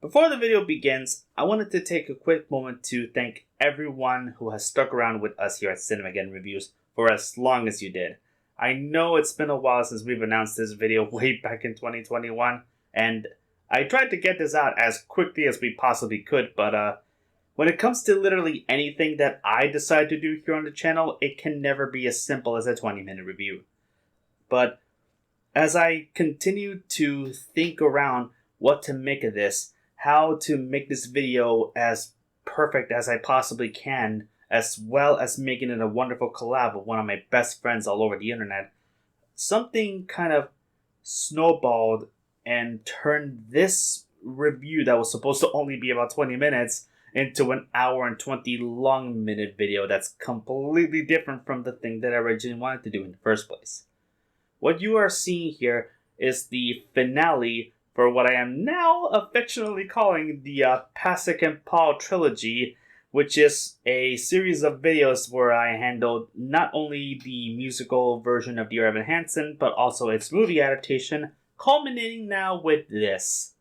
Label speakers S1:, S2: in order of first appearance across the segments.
S1: Before the video begins, I wanted to take a quick moment to thank everyone who has stuck around with us here at Cinema Again Reviews for as long as you did. I know it's been a while since we've announced this video way back in 2021, and I tried to get this out as quickly as we possibly could, but when it comes to literally anything that I decide to do here on the channel, it can never be as simple as a 20-minute review. But as I continue to think around what to make of this, how to make this video as perfect as I possibly can, as well as making it a wonderful collab with one of my best friends all over the internet, something kind of snowballed and turned this review that was supposed to only be about 20 minutes into an hour and 20 long minute video that's completely different from the thing that I originally wanted to do in the first place. What you are seeing here is the finale for what I am now affectionately calling the Pasek and Paul trilogy, which is a series of videos where I handled not only the musical version of Dear Evan Hansen, but also its movie adaptation, culminating now with this.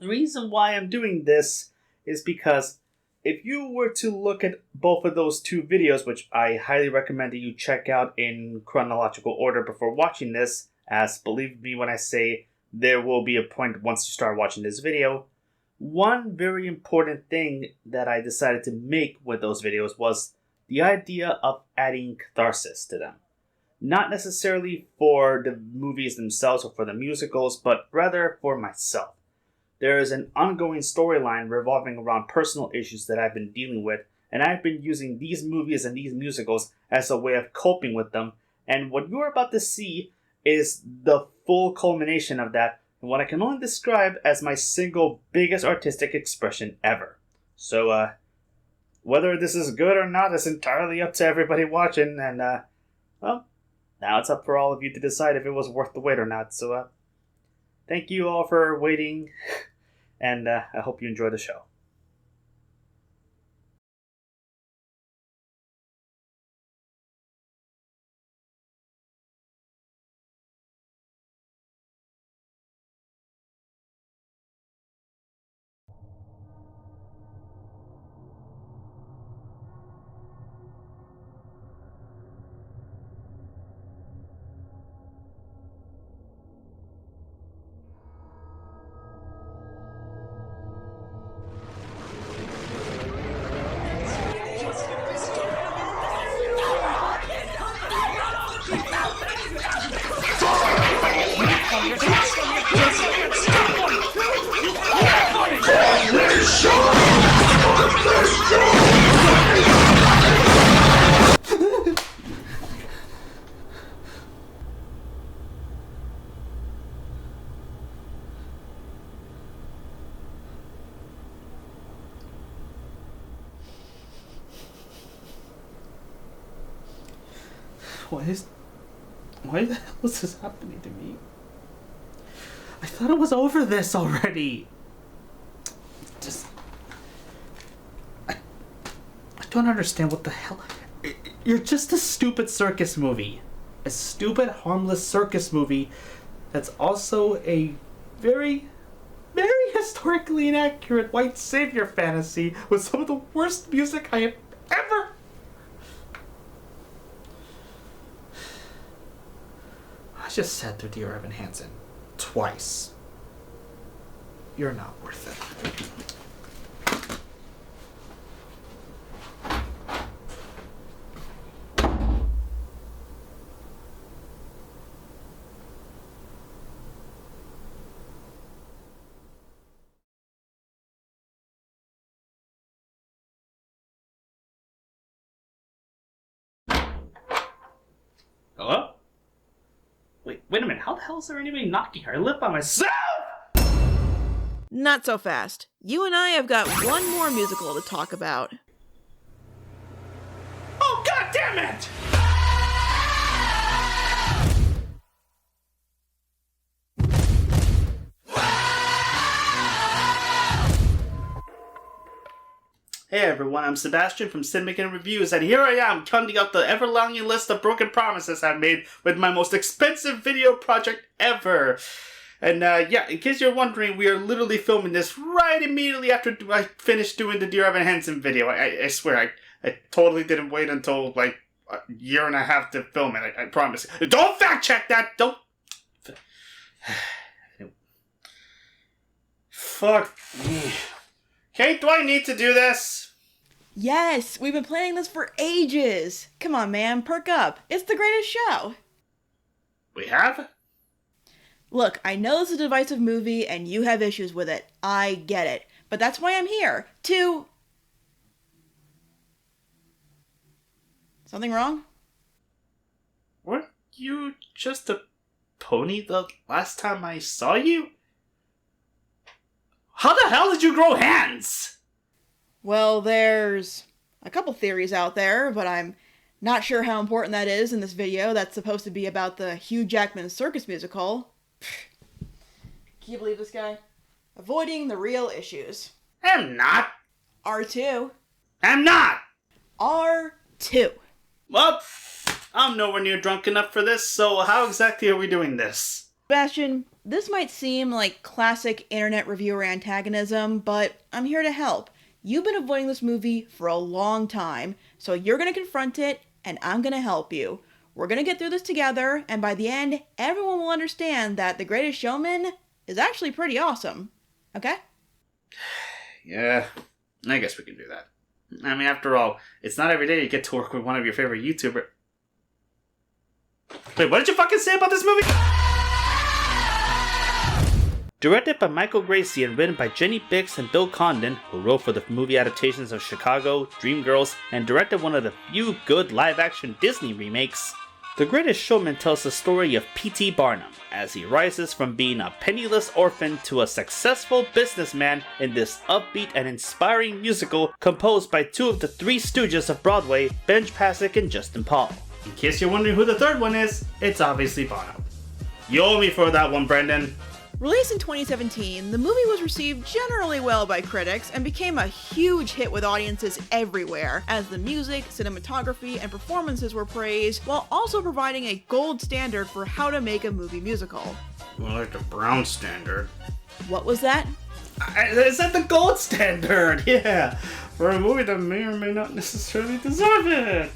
S1: The reason why I'm doing this is because if you were to look at both of those two videos, which I highly recommend that you check out in chronological order before watching this, as believe me when I say there will be a point once you start watching this video, one very important thing that I decided to make with those videos was the idea of adding catharsis to them. Not necessarily for the movies themselves or for the musicals, but rather for myself. There is an ongoing storyline revolving around personal issues that I've been dealing with, and I've been using these movies and these musicals as a way of coping with them, and what you're about to see is the full culmination of that, and what I can only describe as my single biggest artistic expression ever. So, whether this is good or not is entirely up to everybody watching, and, well, now it's up for all of you to decide if it was worth the wait or not. So, thank you all for waiting, and I hope you enjoy the show. Why the hell is this happening to me? I thought it was over this already. I don't understand what the hell. You're just a stupid circus movie. A stupid, harmless circus movie that's also a very, very historically inaccurate white savior fantasy with some of the worst music I have ever. I just sat through Dear Evan Hansen twice. You're not worth it. Hello? Wait a minute, how the hell is there anybody knocking here? I live by myself!
S2: Not so fast. You and I have got one more musical to talk about.
S1: Oh, god damn it! Hey everyone, I'm Sebastian from Cinema Again Reviews, and here I am counting up the ever-longing list of broken promises I've made with my most expensive video project ever. And yeah, in case you're wondering, we are literally filming this right immediately after I finished doing the Dear Evan Hansen video. I swear, I totally didn't wait until like a year and a half to film it. I promise. Don't fact check that! Don't... Fuck me. Kate, do I need to do this?
S2: Yes, we've been planning this for ages. Come on, man, perk up. It's the greatest show.
S1: We have?
S2: Look, I know this is a divisive movie and you have issues with it. I get it. But that's why I'm here. To... Something wrong?
S1: Weren't you just a pony the last time I saw you? How the hell did you grow hands?
S2: Well, there's a couple theories out there, but I'm not sure how important that is in this video that's supposed to be about the Hugh Jackman circus musical. Can you believe this guy? Avoiding the real issues.
S1: I'm not.
S2: R2.
S1: I'm not.
S2: R2.
S1: Well, I'm nowhere near drunk enough for this, so how exactly are we doing this?
S2: Sebastian, this might seem like classic internet reviewer antagonism, but I'm here to help. You've been avoiding this movie for a long time, so you're going to confront it, and I'm going to help you. We're going to get through this together, and by the end, everyone will understand that The Greatest Showman is actually pretty awesome. Okay?
S1: Yeah, I guess we can do that. I mean, after all, it's not every day you get to work with one of your favorite YouTubers. Wait, what did you fucking say about this movie? Directed by Michael Gracie and written by Jenny Bix and Bill Condon, who wrote for the movie adaptations of Chicago, Dreamgirls, and directed one of the few good live-action Disney remakes, The Greatest Showman tells the story of P.T. Barnum, as he rises from being a penniless orphan to a successful businessman in this upbeat and inspiring musical composed by two of the Three Stooges of Broadway, Benj Pasek and Justin Paul. In case you're wondering who the third one is, it's obviously Bono. You owe me for that one, Brendan.
S2: Released in 2017, the movie was received generally well by critics and became a huge hit with audiences everywhere, as the music, cinematography, and performances were praised, while also providing a gold standard for how to make a movie musical.
S1: More like the brown standard.
S2: What was that?
S1: Is that the gold standard? Yeah, for a movie that may or may not necessarily deserve it.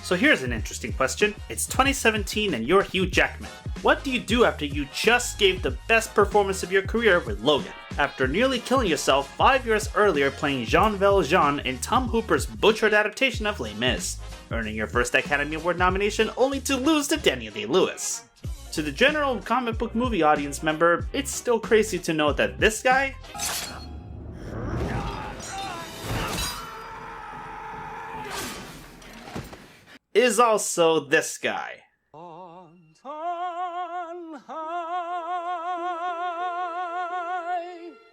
S1: So here's an interesting question. It's 2017 and you're Hugh Jackman. What do you do after you just gave the best performance of your career with Logan, after nearly killing yourself 5 years earlier playing Jean Valjean in Tom Hooper's butchered adaptation of Les Mis, earning your first Academy Award nomination only to lose to Daniel Day-Lewis? To the general comic book movie audience member, it's still crazy to know that this guy is also this guy.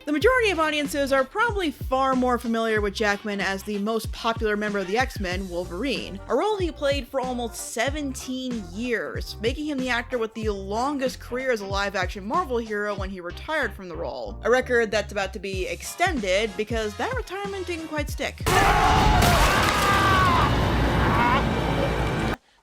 S2: The majority of audiences are probably far more familiar with Jackman as the most popular member of the X-Men, Wolverine, a role he played for almost 17 years, making him the actor with the longest career as a live-action Marvel hero when he retired from the role. A record that's about to be extended because that retirement didn't quite stick.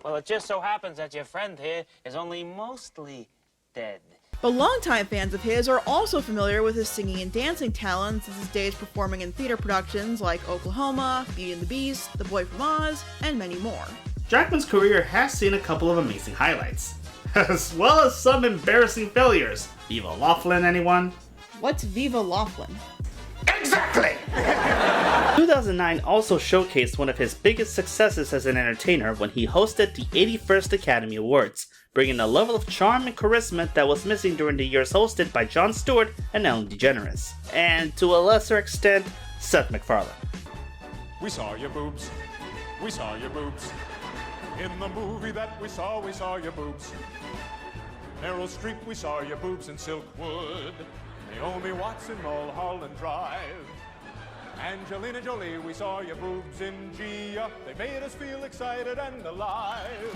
S3: Well, it just so happens that your friend here is only mostly dead.
S2: But longtime fans of his are also familiar with his singing and dancing talents, as his days performing in theater productions like Oklahoma, Beauty and the Beast, The Boy from Oz, and many more.
S1: Jackman's career has seen a couple of amazing highlights, as well as some embarrassing failures. Viva Laughlin, anyone?
S2: What's Viva Laughlin?
S1: Exactly! 2009 also showcased one of his biggest successes as an entertainer when he hosted the 81st Academy Awards, bringing a level of charm and charisma that was missing during the years hosted by Jon Stewart and Ellen DeGeneres, and to a lesser extent, Seth MacFarlane.
S4: We saw your boobs. We saw your boobs. In the movie that we saw your boobs. Meryl Streep, we saw your boobs in Silkwood. Naomi Watts in Mulholland Drive. Angelina Jolie, we saw your boobs in Gia. They made us feel excited and alive.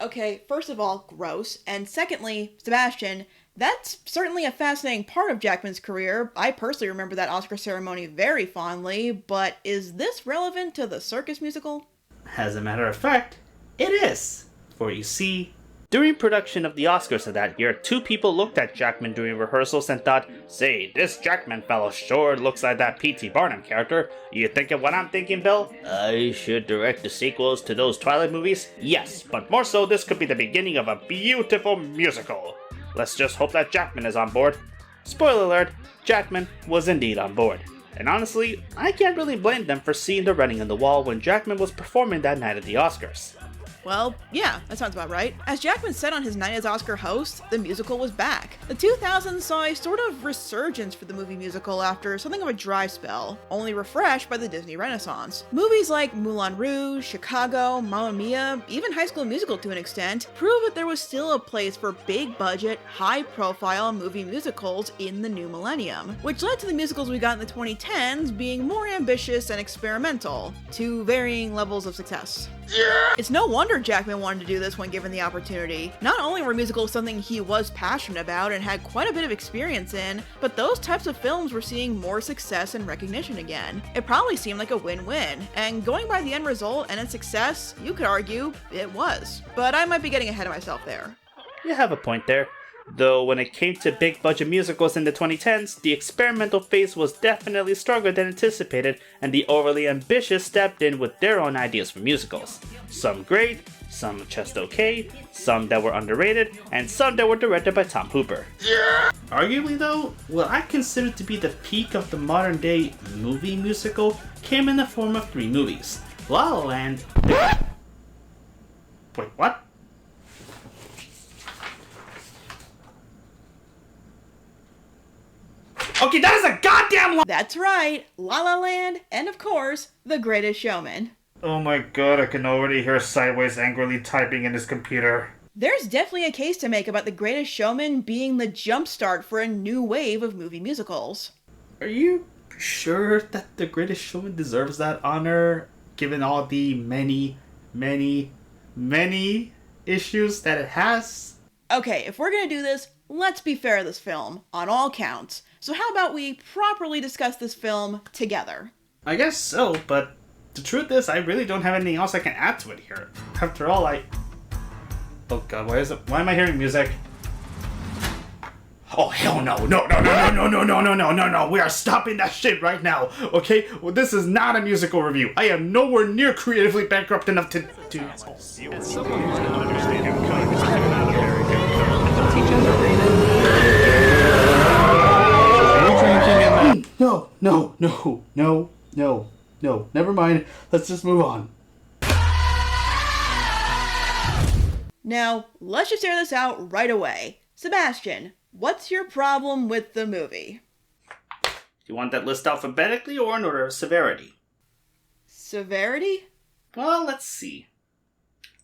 S2: Okay, first of all, gross. And secondly, Sebastian, that's certainly a fascinating part of Jackman's career. I personally remember that Oscar ceremony very fondly, but is this relevant to the circus musical?
S1: As a matter of fact, it is. For you see, During production of the Oscars of that year, 2 people looked at Jackman during rehearsals and thought, "Say, this Jackman fellow sure looks like that P.T. Barnum character. You thinking what I'm thinking, Bill? I should direct the sequels to those Twilight movies? Yes, but more so this could be the beginning of a beautiful musical. Let's just hope that Jackman is on board." Spoiler alert, Jackman was indeed on board. And honestly, I can't really blame them for seeing the writing on the wall when Jackman was performing that night at the Oscars.
S2: Well, yeah, that sounds about right. As Jackman said on his night as Oscar host, the musical was back. The 2000s saw a sort of resurgence for the movie musical after something of a dry spell, only refreshed by the Disney Renaissance. Movies like Moulin Rouge, Chicago, Mamma Mia, even High School Musical to an extent, prove that there was still a place for big-budget, high-profile movie musicals in the new millennium, which led to the musicals we got in the 2010s being more ambitious and experimental, to varying levels of success. It's no wonder Jackman wanted to do this when given the opportunity. Not only were musicals something he was passionate about and had quite a bit of experience in, but those types of films were seeing more success and recognition again. It probably seemed like a win-win, and going by the end result and its success, you could argue it was. But I might be getting ahead of myself there.
S1: You have a point there. Though when it came to big budget musicals in the 2010s, the experimental phase was definitely stronger than anticipated, and the overly ambitious stepped in with their own ideas for musicals. Some great, some just okay, some that were underrated, and some that were directed by Tom Hooper. Arguably though, what I consider to be the peak of the modern day movie musical came in the form of 3 movies. La La Land... Wait, what? Okay, that is a goddamn lie!
S2: That's right, La La Land, and of course, The Greatest Showman.
S1: Oh my god, I can already hear Sideways angrily typing in his computer.
S2: There's definitely a case to make about The Greatest Showman being the jumpstart for a new wave of movie musicals.
S1: Are you sure that The Greatest Showman deserves that honor, given all the many issues that it has?
S2: Okay, if we're gonna do this, let's be fair to this film, on all counts. So how about we properly discuss this film together?
S1: I guess so, but the truth is I really don't have anything else I can add to it here. After all, Oh god, why am I hearing music? Oh hell no, no, we are stopping that shit right now, okay? Well, this is not a musical review. I am nowhere near creatively bankrupt enough to... No, never mind. Let's just move on.
S2: Now, let's just air this out right away. Sebastian, what's your problem with the movie?
S1: Do you want that list alphabetically or in order of severity?
S2: Severity?
S1: Well, let's see.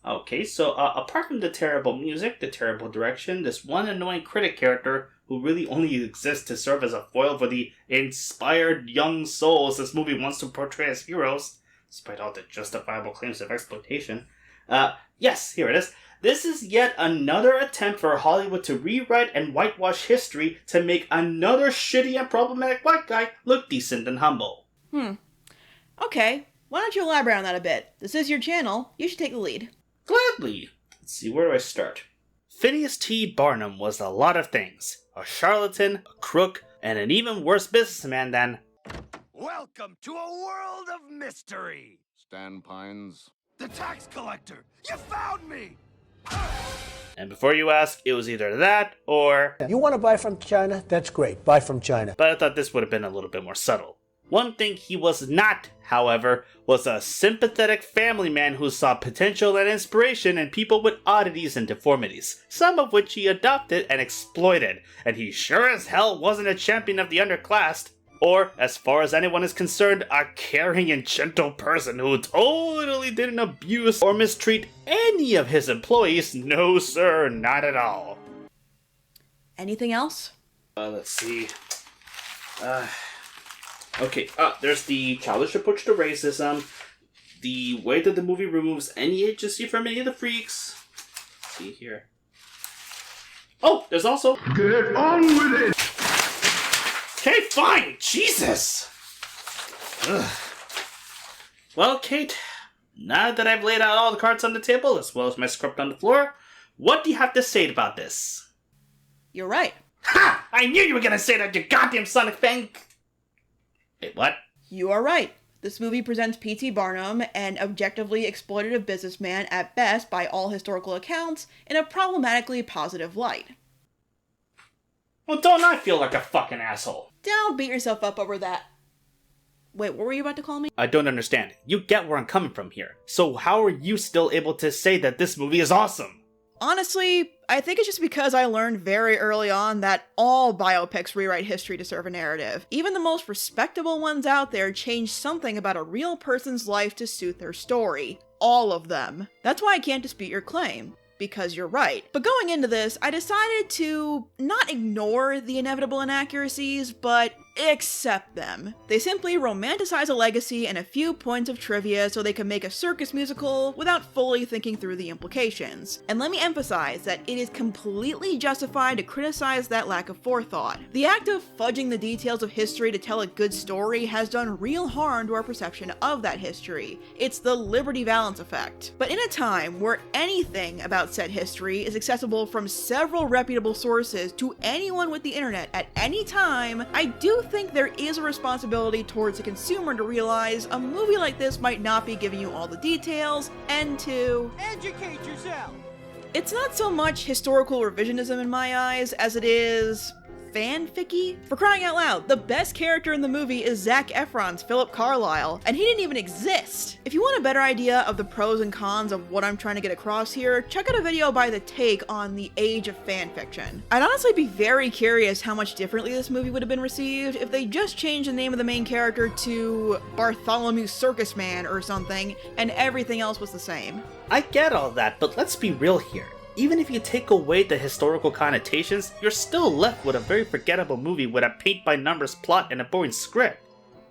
S1: Okay, so apart from the terrible music, the terrible direction, this one annoying critic character who really only exists to serve as a foil for the inspired young souls this movie wants to portray as heroes, despite all the justifiable claims of exploitation. Yes, here it is. This is yet another attempt for Hollywood to rewrite and whitewash history to make another shitty and problematic white guy look decent and humble.
S2: Okay, why don't you elaborate on that a bit? This is your channel, you should take the lead.
S1: Gladly. Let's see, where do I start? Phineas T. Barnum was a lot of things. A charlatan, a crook, and an even worse businessman than...
S5: Welcome to a world of mystery!
S4: Stan Pines.
S5: The tax collector! You found me!
S1: And before you ask, it was either that or...
S6: You want to buy from China? That's great. Buy from China.
S1: But I thought this would have been a little bit more subtle. One thing he was not, however, was a sympathetic family man who saw potential and inspiration in people with oddities and deformities, some of which he adopted and exploited, and he sure as hell wasn't a champion of the underclassed, or, as far as anyone is concerned, a caring and gentle person who totally didn't abuse or mistreat any of his employees. No sir, not at all.
S2: Anything else?
S1: Let's see. Okay, there's the childish approach to racism, the way that the movie removes any agency from any of the freaks. Let's see here. Oh, there's also...
S4: Get on with it!
S1: Okay, fine! Jesus! Ugh. Well, Kate, now that I've laid out all the cards on the table, as well as my script on the floor, What do you have to say about this?
S2: You're right.
S1: Ha! I knew you were gonna say that, you goddamn Sonic fan! Wait, what?
S2: You are right. This movie presents P.T. Barnum, an objectively exploitative businessman at best by all historical accounts, in a problematically positive light.
S1: Well, don't I feel like a fucking asshole?
S2: Don't beat yourself up over that. Wait, what were you about to call me?
S1: I don't understand. You get where I'm coming from here. So how are you still able to say that this movie is awesome?
S2: Honestly, I think it's just because I learned very early on that all biopics rewrite history to serve a narrative. Even the most respectable ones out there change something about a real person's life to suit their story. All of them. That's why I can't dispute your claim. Because you're right. But going into this, I decided to not ignore the inevitable inaccuracies, but accept them. They simply romanticize a legacy and a few points of trivia so they can make a circus musical without fully thinking through the implications. And let me emphasize that it is completely justified to criticize that lack of forethought. The act of fudging the details of history to tell a good story has done real harm to our perception of that history. It's the Liberty Valance effect. But in a time where anything about said history is accessible from several reputable sources to anyone with the internet at any time, I do think there is a responsibility towards the consumer to realize a movie like this might not be giving you all the details, and to
S5: Educate yourself!
S2: It's not so much historical revisionism in my eyes as it is fanficky. For crying out loud, the best character in the movie is Zac Efron's Philip Carlyle, and he didn't even exist. If you want a better idea of the pros and cons of what I'm trying to get across here, check out a video by The Take on the age of fanfiction. I'd honestly be very curious how much differently this movie would have been received if they just changed the name of the main character to Bartholomew Circus Man or something, and everything else was the same.
S1: I get all that, but let's be real here. Even if you take away the historical connotations, you're still left with a very forgettable movie with a paint-by-numbers plot and a boring script.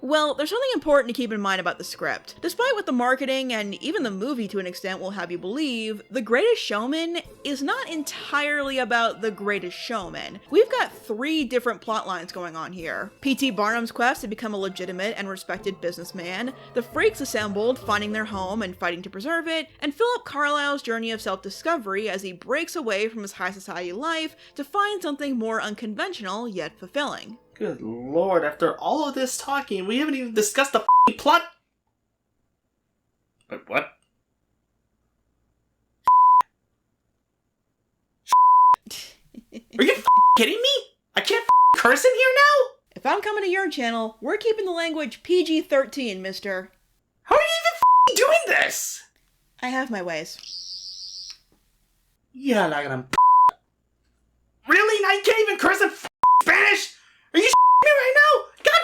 S2: Well, there's something important to keep in mind about the script. Despite what the marketing and even the movie to an extent will have you believe, The Greatest Showman is not entirely about The Greatest Showman. We've got 3 different plot lines going on here. P.T. Barnum's quest to become a legitimate and respected businessman, the freaks assembled finding their home and fighting to preserve it, and Philip Carlyle's journey of self-discovery as he breaks away from his high society life to find something more unconventional yet fulfilling.
S1: Good lord, after all of this talking, we haven't even discussed the f***ing plot. Wait, what? Are you f***ing kidding me? I can't f***ing curse in here now?
S2: If I'm coming to your channel, we're keeping the language PG-13, mister.
S1: How are you even f***ing doing this?
S2: I have my ways.
S1: Yeah, like I'm really? Now you can't even curse in f***ing Spanish? Are you me right now? God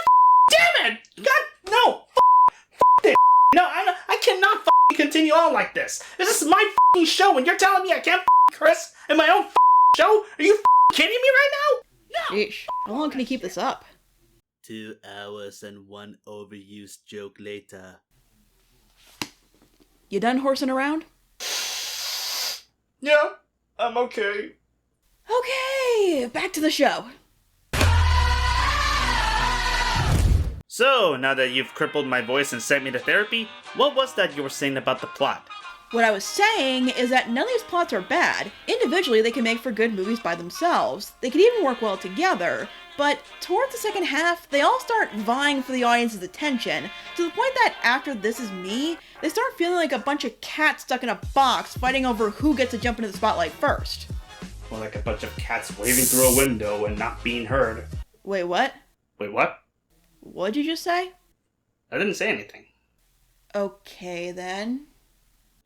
S1: damn it! God, no! F*** this! No, I cannot f***ing continue on like this. This is my f***ing show, and you're telling me I can't f***ing curse in my own f***ing show? Are you f***ing kidding me right now? No!
S2: Sheesh. How long can you keep this up?
S1: 2 hours and 1 overused joke later.
S2: You done horsing around?
S1: Yeah, I'm okay.
S2: Okay, back to the show.
S1: So, now that you've crippled my voice and sent me to therapy, what was that you were saying about the plot?
S2: What I was saying is that none of these plots are bad. Individually, they can make for good movies by themselves. They can even work well together. But towards the second half, they all start vying for the audience's attention, to the point that after This Is Me, they start feeling like a bunch of cats stuck in a box fighting over who gets to jump into the spotlight first.
S1: More like a bunch of cats waving through a window and not being heard.
S2: Wait, what?
S1: Wait, what?
S2: What'd you just say?
S1: I didn't say anything.
S2: Okay, then.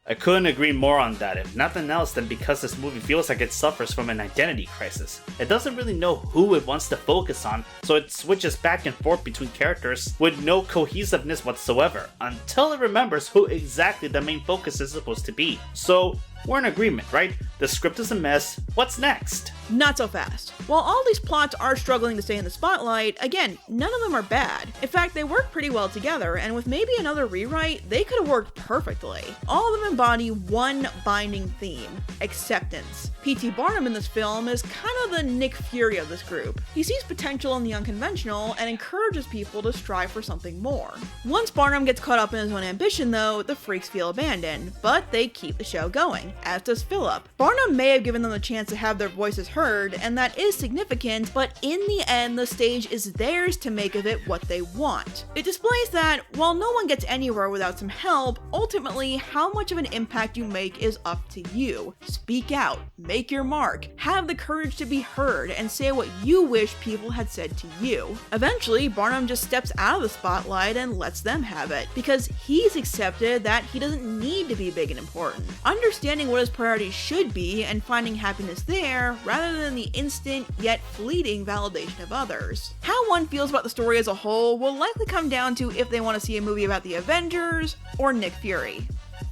S1: I couldn't agree more on that, if nothing else than because this movie feels like it suffers from an identity crisis. It doesn't really know who it wants to focus on, so it switches back and forth between characters with no cohesiveness whatsoever, until it remembers who exactly the main focus is supposed to be. So, we're in agreement, right? The script is a mess, what's next?
S2: Not so fast. While all these plots are struggling to stay in the spotlight, again, none of them are bad. In fact, they work pretty well together, and with maybe another rewrite, they could have worked perfectly. All of them embody one binding theme: acceptance. P.T. Barnum in this film is kind of the Nick Fury of this group. He sees potential in the unconventional and encourages people to strive for something more. Once Barnum gets caught up in his own ambition though, the freaks feel abandoned, but they keep the show going. sing, as does Philip. Barnum may have given them the chance to have their voices heard, and that is significant, but in the end, the stage is theirs to make of it what they want. It displays that, while no one gets anywhere without some help, ultimately, how much of an impact you make is up to you. Speak out, make your mark, have the courage to be heard, and say what you wish people had said to you. Eventually, Barnum just steps out of the spotlight and lets them have it, because he's accepted that he doesn't need to be big and important. Understanding what his priorities should be and finding happiness there, rather than the instant yet fleeting validation of others. How one feels about the story as a whole will likely come down to if they want to see a movie about the Avengers or Nick Fury.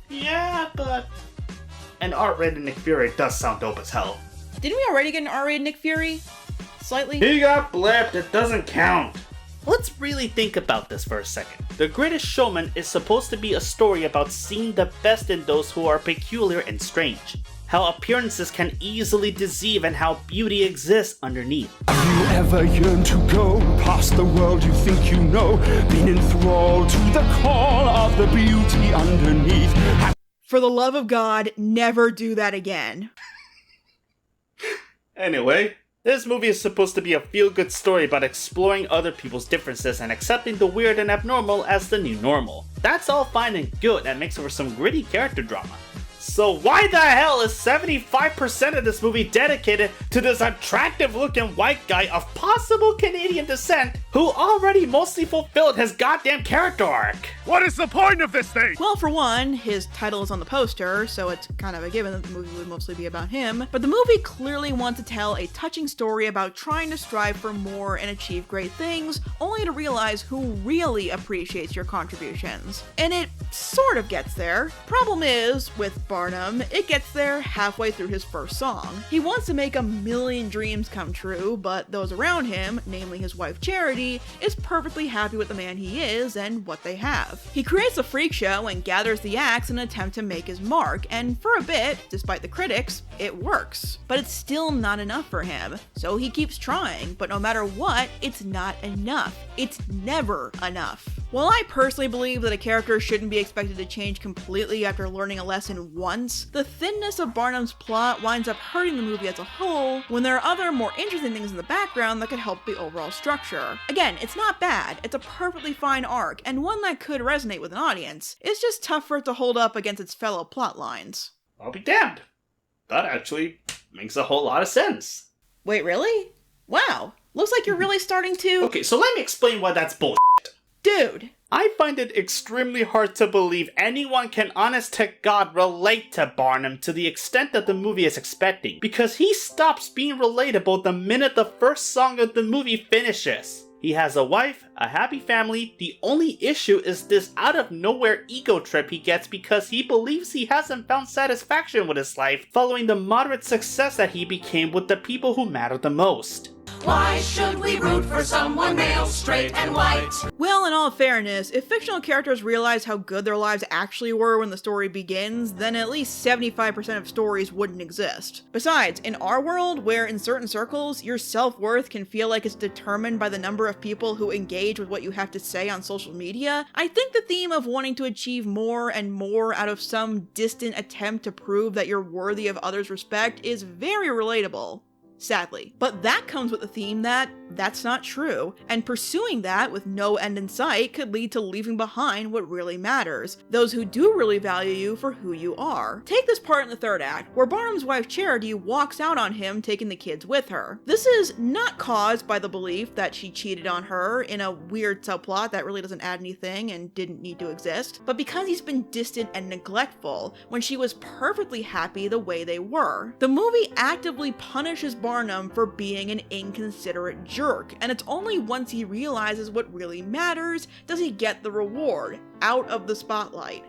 S1: Yeah, but an R-rated Nick Fury does sound dope as hell.
S2: Didn't we already get an R-rated Nick Fury? Slightly?
S1: He got blipped, it doesn't count. Let's really think about this for a second. The Greatest Showman is supposed to be a story about seeing the best in those who are peculiar and strange. How appearances can easily deceive and how beauty exists underneath.
S7: Have you ever yearned to go past the world you think you know? Been enthralled to the call of the beauty underneath?
S2: For the love of God, never do that again.
S1: Anyway, this movie is supposed to be a feel-good story about exploring other people's differences and accepting the weird and abnormal as the new normal. That's all fine and good and makes for some gritty character drama. So why the hell is 75% of this movie dedicated to this attractive-looking white guy of possible Canadian descent who already mostly fulfilled his goddamn character arc?
S4: What is the point of this thing?
S2: Well, for one, his title is on the poster, so it's kind of a given that the movie would mostly be about him, but the movie clearly wants to tell a touching story about trying to strive for more and achieve great things, only to realize who really appreciates your contributions. And it sort of gets there. Problem is, with Barnum, it gets there halfway through his first song. He wants to make a million dreams come true, but those around him, namely his wife Charity, is perfectly happy with the man he is and what they have. He creates a freak show and gathers the acts in an attempt to make his mark, and for a bit, despite the critics, it works. But it's still not enough for him, so he keeps trying, but no matter what, it's not enough. It's never enough. While I personally believe that a character shouldn't be expected to change completely after learning a lesson once, the thinness of Barnum's plot winds up hurting the movie as a whole when there are other more interesting things in the background that could help the overall structure. Again, it's not bad, it's a perfectly fine arc, and one that could resonate with an audience. It's just tough for it to hold up against its fellow plot lines.
S1: I'll be damned. That actually makes a whole lot of sense.
S2: Wait, really? Wow. Looks like you're really starting to...
S1: Okay, so let me explain why that's bullshit.
S2: Dude.
S1: I find it extremely hard to believe anyone can honest to God relate to Barnum to the extent that the movie is expecting, because he stops being relatable the minute the first song of the movie finishes. He has a wife, a happy family. The only issue is this out of nowhere ego trip he gets because he believes he hasn't found satisfaction with his life following the moderate success that he became with the people who matter the most.
S8: Why should we root for someone male, straight, and white?
S2: Well, in all fairness, if fictional characters realize how good their lives actually were when the story begins, then at least 75% of stories wouldn't exist. Besides, in our world, where in certain circles, your self-worth can feel like it's determined by the number of people who engage with what you have to say on social media, I think the theme of wanting to achieve more and more out of some distant attempt to prove that you're worthy of others' respect is very relatable. Sadly. But that comes with the theme that that's not true, and pursuing that with no end in sight could lead to leaving behind what really matters, those who do really value you for who you are. Take this part in the third act, where Barnum's wife Charity walks out on him taking the kids with her. This is not caused by the belief that she cheated on her in a weird subplot that really doesn't add anything and didn't need to exist, but because he's been distant and neglectful when she was perfectly happy the way they were. The movie actively punishes Barnum for being an inconsiderate jerk, and it's only once he realizes what really matters does he get the reward, out of the spotlight.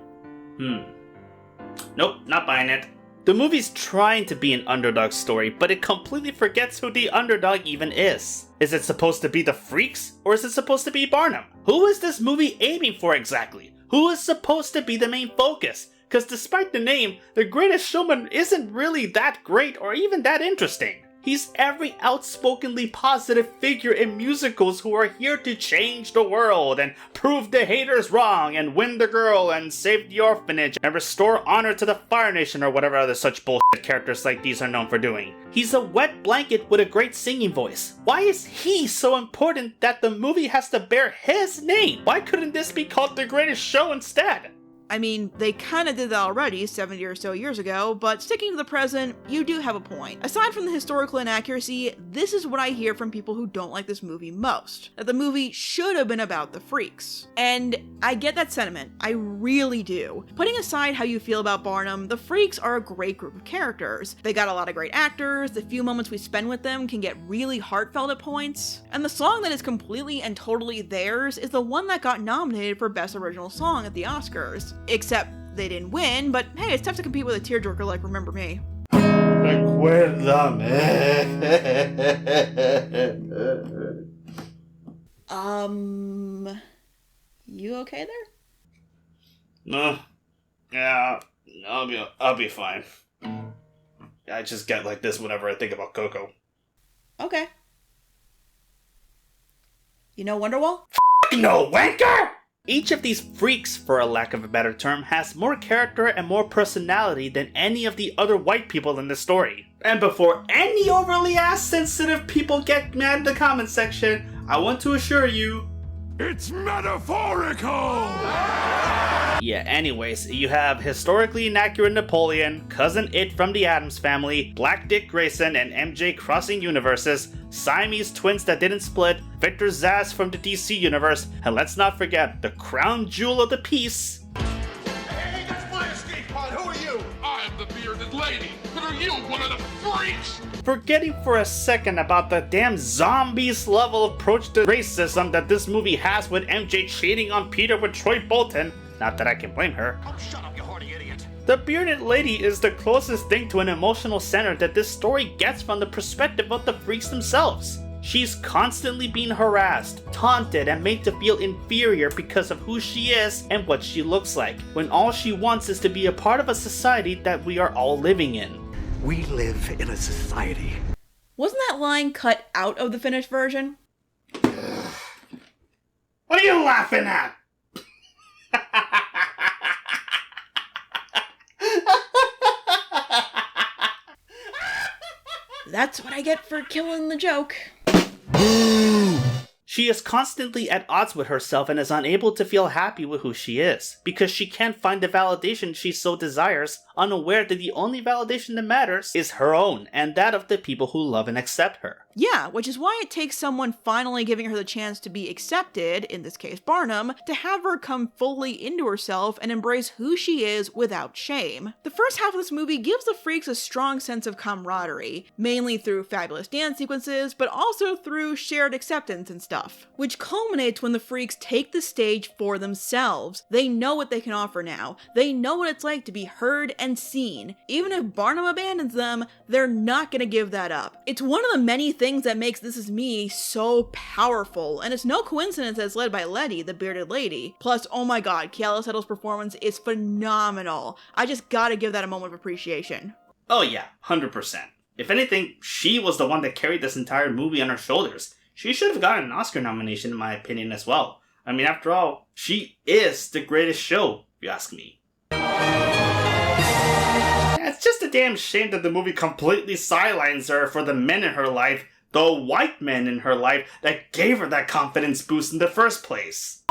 S1: Nope, not buying it. The movie's trying to be an underdog story, but it completely forgets who the underdog even is. Is it supposed to be the freaks, or is it supposed to be Barnum? Who is this movie aiming for exactly? Who is supposed to be the main focus? Because despite the name, The Greatest Showman isn't really that great or even that interesting. He's every outspokenly positive figure in musicals who are here to change the world and prove the haters wrong and win the girl and save the orphanage and restore honor to the Fire Nation or whatever other such bullshit characters like these are known for doing. He's a wet blanket with a great singing voice. Why is he so important that the movie has to bear his name? Why couldn't this be called The Greatest Show instead?
S2: I mean, they kinda did that already 70 or so years ago, but sticking to the present, you do have a point. Aside from the historical inaccuracy, this is what I hear from people who don't like this movie most. That the movie should have been about the freaks. And I get that sentiment, I really do. Putting aside how you feel about Barnum, the freaks are a great group of characters. They got a lot of great actors, the few moments we spend with them can get really heartfelt at points, and the song that is completely and totally theirs is the one that got nominated for Best Original Song at the Oscars. Except they didn't win, but hey, it's tough to compete with a tearjerker like Remember Me.
S1: Recuérdame.
S2: You okay there?
S1: No. Yeah, I'll be fine. I just get like this whenever I think about Coco.
S2: Okay. You know Wonderwall?
S1: No, wanker! Each of these freaks, for a lack of a better term, has more character and more personality than any of the other white people in the story. And before any overly ass-sensitive people get mad in the comment section, I want to assure you...
S4: It's metaphorical!
S1: Yeah, anyways, you have historically inaccurate Napoleon, Cousin It from the Addams Family, Black Dick Grayson and MJ crossing universes, Siamese twins that didn't split, Victor Zsasz from the DC universe, and let's not forget the crown jewel of the piece.
S9: Hey, that's my escape pod. Who are you? I'm the bearded lady. But are you one of the freaks?
S1: Forgetting for a second about the damn zombies level approach to racism that this movie has with MJ cheating on Peter with Troy Bolton. Not that I can blame her.
S9: Oh, shut up, you horny idiot.
S1: The bearded lady is the closest thing to an emotional center that this story gets from the perspective of the freaks themselves. She's constantly being harassed, taunted, and made to feel inferior because of who she is and what she looks like, when all she wants is to be a part of a society that we are all living in.
S5: We live in a society.
S2: Wasn't that line cut out of the finished version?
S1: What are you laughing at?
S2: That's what I get for killing the joke.
S1: She is constantly at odds with herself and is unable to feel happy with who she is, because she can't find the validation she so desires, unaware that the only validation that matters is her own, and that of the people who love and accept her.
S2: Yeah, which is why it takes someone finally giving her the chance to be accepted, in this case Barnum, to have her come fully into herself and embrace who she is without shame. The first half of this movie gives the freaks a strong sense of camaraderie, mainly through fabulous dance sequences, but also through shared acceptance and stuff, which culminates when the freaks take the stage for themselves. They know what they can offer now. They know what it's like to be heard and seen. Even if Barnum abandons them, they're not gonna give that up. It's one of the many things that makes This Is Me so powerful, and it's no coincidence that it's led by Letty, the bearded lady. Plus, oh my god, Keala Settle's performance is phenomenal. I just gotta give that a moment of appreciation.
S1: Oh yeah, 100%. If anything, she was the one that carried this entire movie on her shoulders. She should have gotten an Oscar nomination in my opinion as well. I mean, after all, she is the greatest show, if you ask me. It's just a damn shame that the movie completely sidelines her for the men in her life, the white men in her life that gave her that confidence boost in the first place.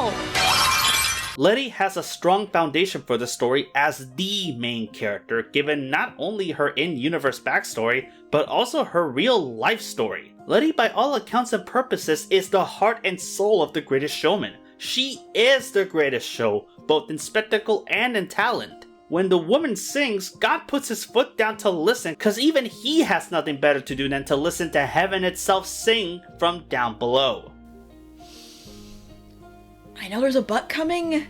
S1: Letty has a strong foundation for the story as the main character, given not only her in-universe backstory, but also her real-life story. Letty, by all accounts and purposes, is the heart and soul of The Greatest Showman. She is the greatest show, both in spectacle and in talent. When the woman sings, God puts his foot down to listen, cause even he has nothing better to do than to listen to heaven itself sing from down below.
S2: I know there's a but coming,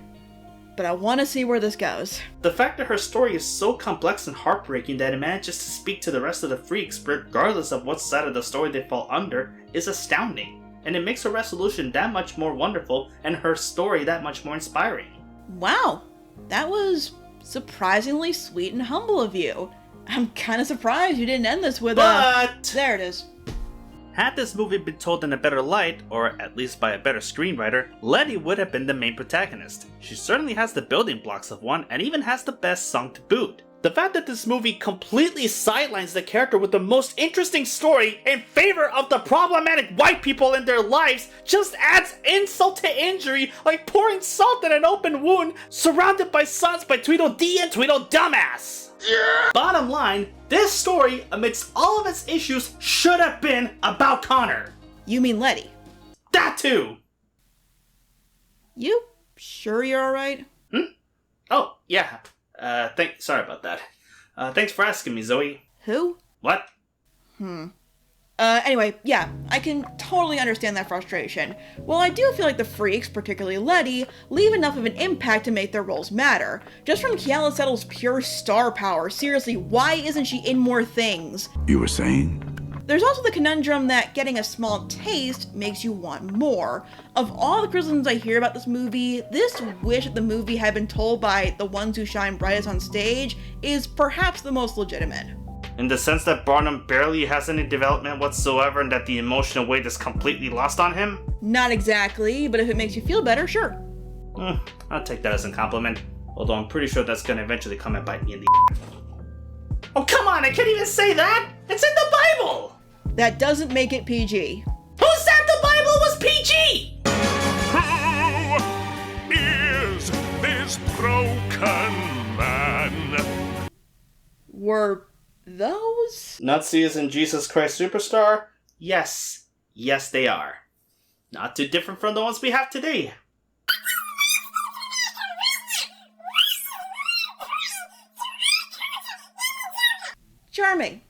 S2: but I want to see where this goes.
S1: The fact that her story is so complex and heartbreaking that it manages to speak to the rest of the freaks regardless of what side of the story they fall under is astounding, and it makes her resolution that much more wonderful and her story that much more inspiring.
S2: Wow, that was surprisingly sweet and humble of you. I'm kind of surprised you didn't end this with
S1: But
S2: There it is.
S1: had this movie been told in a better light, or at least by a better screenwriter, Letty would have been the main protagonist. She certainly has the building blocks of one, and even has the best song to boot. The fact that this movie completely sidelines the character with the most interesting story in favor of the problematic white people in their lives just adds insult to injury, like pouring salt in an open wound, surrounded by sons by Tweedledee and Tweedledumbass. Yeah. Bottom line, this story, amidst all of its issues, should have been about Connor.
S2: You mean Letty?
S1: That too!
S2: You sure you're alright?
S1: Oh, yeah. Sorry about that. Thanks for asking me, Zoe.
S2: Who?
S1: What?
S2: Anyway, yeah, I can totally understand that frustration. While I do feel like the freaks, particularly Letty, leave enough of an impact to make their roles matter. Just from Kiala Settle's pure star power, seriously, why isn't she in more things?
S7: You were saying?
S2: There's also the conundrum that getting a small taste makes you want more. Of all the criticisms I hear about this movie, this wish that the movie had been told by the ones who shine brightest on stage is perhaps the most legitimate.
S1: In the sense that Barnum barely has any development whatsoever and that the emotional weight is completely lost on him?
S2: Not exactly, but if it makes you feel better, sure.
S1: I'll take that as a compliment. Although I'm pretty sure that's gonna eventually come and bite me in the Oh, come on, I can't even say that! It's in the Bible!
S2: That doesn't make it PG.
S1: Who said the Bible was PG?
S4: Who is this broken man?
S2: Were those?
S1: Nazis and Jesus Christ Superstar? Yes. Yes, they are. Not too different from the ones we have today.
S2: Charming.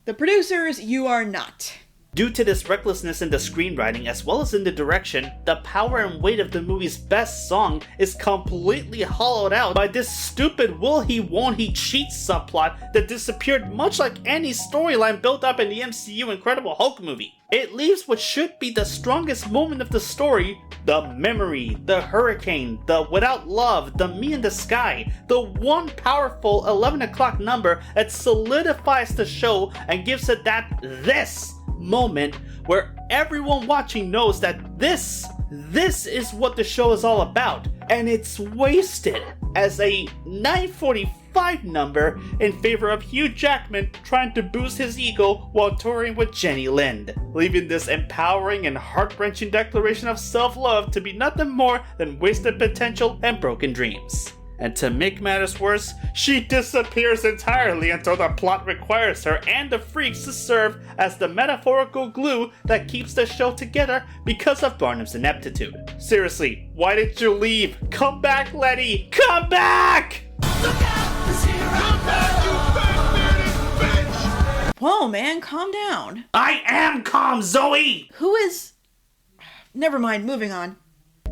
S2: The producers, you are not.
S1: Due to this recklessness in the screenwriting as well as in the direction, the power and weight of the movie's best song is completely hollowed out by this stupid will he won't he cheat subplot that disappeared much like any storyline built up in the MCU Incredible Hulk movie. It leaves what should be the strongest moment of the story, the memory, the hurricane, the without love, the me in the sky, the one powerful 11 o'clock number that solidifies the show and gives it this moment where everyone watching knows that this is what the show is all about, and it's wasted as a 9:45 number in favor of Hugh Jackman trying to boost his ego while touring with Jenny Lind, leaving this empowering and heart-wrenching declaration of self-love to be nothing more than wasted potential and broken dreams. And to make matters worse, she disappears entirely until the plot requires her and the freaks to serve as the metaphorical glue that keeps the show together because of Barnum's ineptitude. Seriously, why did you leave? Come back, Letty! Come back!
S2: Whoa, man, calm down.
S1: I am calm, Zoe!
S2: Who is... Never mind, moving on.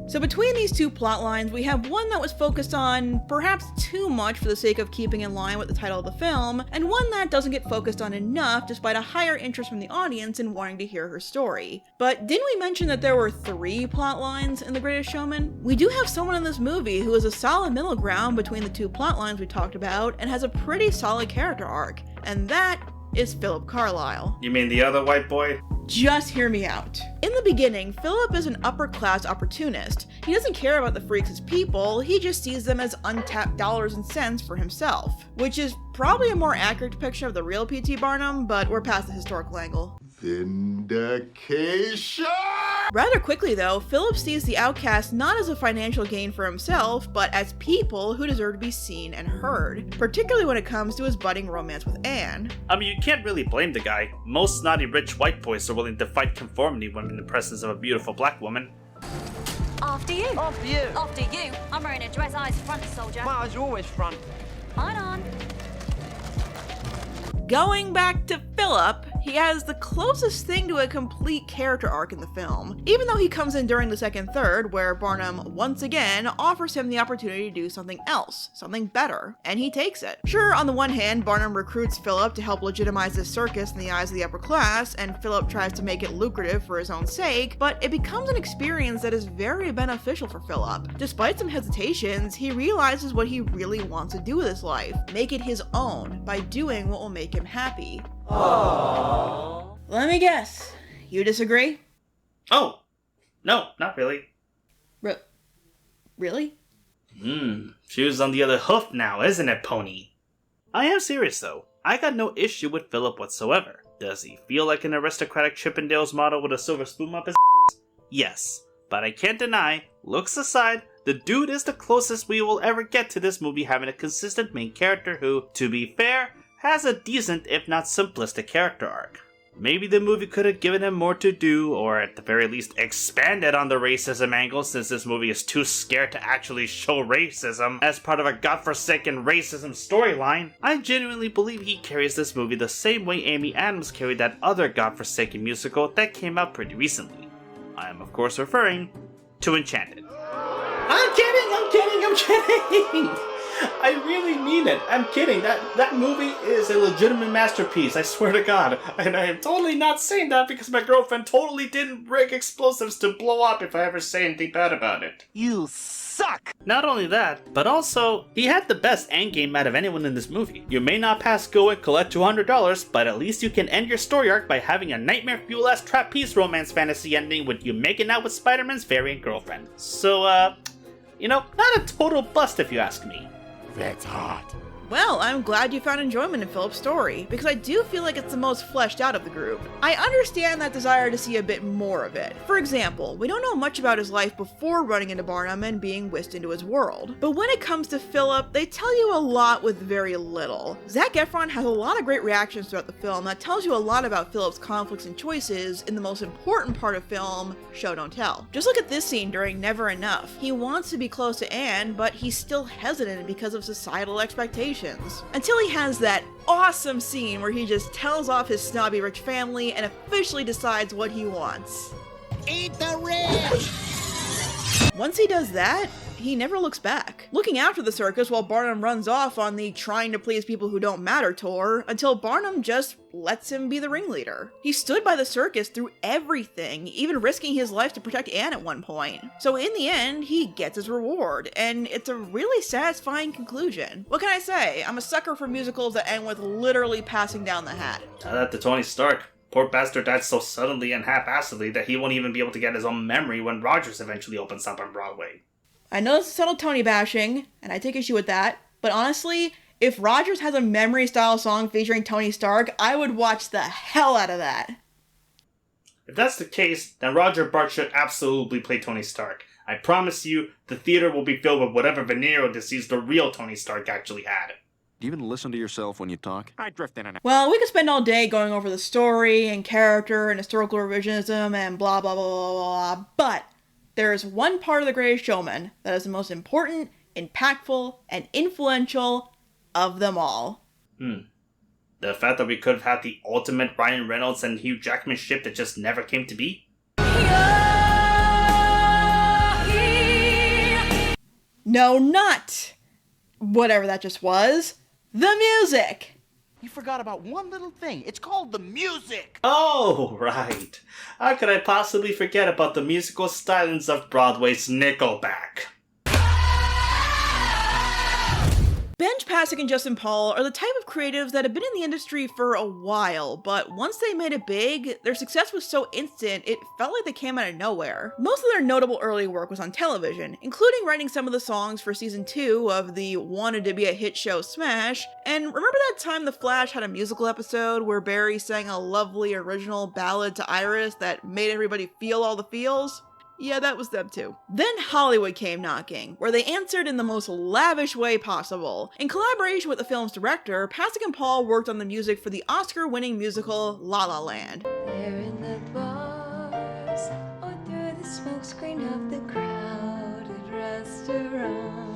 S2: So between these two plot lines, we have one that was focused on perhaps too much for the sake of keeping in line with the title of the film, and one that doesn't get focused on enough despite a higher interest from the audience in wanting to hear her story. But didn't we mention that there were 3 plot lines in The Greatest Showman? We do have someone in this movie who is a solid middle ground between the 2 plot lines we talked about and has a pretty solid character arc, and that is Philip Carlyle.
S1: You mean the other white boy?
S2: Just hear me out. In the beginning, Philip is an upper-class opportunist. He doesn't care about the freaks as people, he just sees them as untapped dollars and cents for himself. Which is probably a more accurate depiction of the real P.T. Barnum, but we're past the historical angle.
S9: Vindication!
S2: Rather quickly though, Philip sees the outcasts not as a financial gain for himself, but as people who deserve to be seen and heard, particularly when it comes to his budding romance with Anne.
S1: I mean, you can't really blame the guy. Most snotty rich white boys are willing to fight conformity when in the presence of a beautiful black woman.
S10: After you.
S5: After you.
S10: After you. I'm wearing a dress, eyes front, soldier.
S5: My eyes are always front.
S10: Mine on.
S2: Going back to Philip, He has the closest thing to a complete character arc in the film, even though he comes in during the second third, where Barnum once again offers him the opportunity to do something else, something better, and he takes it. Sure, on the one hand, Barnum recruits Philip to help legitimize this circus in the eyes of the upper class, and Philip tries to make it lucrative for his own sake, but it becomes an experience that is very beneficial for Philip. Despite some hesitations, he realizes what he really wants to do with his life, make it his own, by doing what will make him happy. Aww. Let me guess, you disagree?
S1: Oh, no, not really.
S2: Really?
S1: Shoes on the other hoof now, isn't it, Pony? I am serious though. I got no issue with Philip whatsoever. Does he feel like an aristocratic Chippendales model with a silver spoon up his ass? Yes, but I can't deny, looks aside, the dude is the closest we will ever get to this movie having a consistent main character who, to be fair, has a decent if not simplistic character arc. Maybe the movie could have given him more to do, or at the very least expanded on the racism angle since this movie is too scared to actually show racism as part of a godforsaken racism storyline. I genuinely believe he carries this movie the same way Amy Adams carried that other godforsaken musical that came out pretty recently. I am of course referring to Enchanted. I'm kidding! I really mean it. I'm kidding. That movie is a legitimate masterpiece, I swear to God. And I am totally not saying that because my girlfriend totally didn't rig explosives to blow up if I ever say anything bad about it.
S5: You suck!
S1: Not only that, but also, he had the best endgame out of anyone in this movie. You may not pass go and collect $200, but at least you can end your story arc by having a nightmare fuel-ass trapeze romance fantasy ending with you making out with Spider-Man's variant girlfriend. So, not a total bust if you ask me.
S5: That's hot.
S2: Well, I'm glad you found enjoyment in Philip's story, because I do feel like it's the most fleshed out of the group. I understand that desire to see a bit more of it. For example, we don't know much about his life before running into Barnum and being whisked into his world. But when it comes to Philip, they tell you a lot with very little. Zac Efron has a lot of great reactions throughout the film that tells you a lot about Philip's conflicts and choices in the most important part of film, Show Don't Tell. Just look at this scene during Never Enough. He wants to be close to Anne, but he's still hesitant because of societal expectations. Until he has that awesome scene where he just tells off his snobby rich family and officially decides what he wants.
S5: Eat the rich!
S2: Once he does that, he never looks back. Looking after the circus while Barnum runs off on the trying to please people who don't matter tour, until Barnum just lets him be the ringleader. He stood by the circus through everything, even risking his life to protect Anne at one point. So in the end, he gets his reward, and it's a really satisfying conclusion. What can I say? I'm a sucker for musicals that end with literally passing down the hat.
S1: Tell that to Tony Stark. Poor bastard died so suddenly and half-assedly that he won't even be able to get his own memory when Rogers eventually opens up on Broadway.
S2: I know this is subtle Tony bashing, and I take issue with that, but honestly, if Rogers has a memory-style song featuring Tony Stark, I would watch the hell out of that.
S1: If that's the case, then Roger Bart should absolutely play Tony Stark. I promise you, the theater will be filled with whatever venereal disease the real Tony Stark actually had.
S11: Do you even listen to yourself when you talk?
S5: I drift in and out.
S2: Well, we could spend all day going over the story and character and historical revisionism and blah blah blah blah blah, but there is one part of The Greatest Showman that is the most important, impactful, and influential of them all.
S1: The fact that we could have had the ultimate Ryan Reynolds and Hugh Jackman ship that just never came to be?
S2: No, not whatever that just was. The music!
S5: You forgot about one little thing. It's called the music.
S1: Oh, right. How could I possibly forget about the musical stylings of Broadway's Nickelback?
S2: Benj Pasek and Justin Paul are the type of creatives that have been in the industry for a while, but once they made it big, their success was so instant it felt like they came out of nowhere. Most of their notable early work was on television, including writing some of the songs for season 2 of the wanted to be a hit show Smash. And remember that time The Flash had a musical episode where Barry sang a lovely original ballad to Iris that made everybody feel all the feels? Yeah, that was them too. Then Hollywood came knocking, where they answered in the most lavish way possible. In collaboration with the film's director, Pasek and Paul worked on the music for the Oscar-winning musical La La Land.
S12: They're in the bars, or through the smokescreen of the crowded restaurants.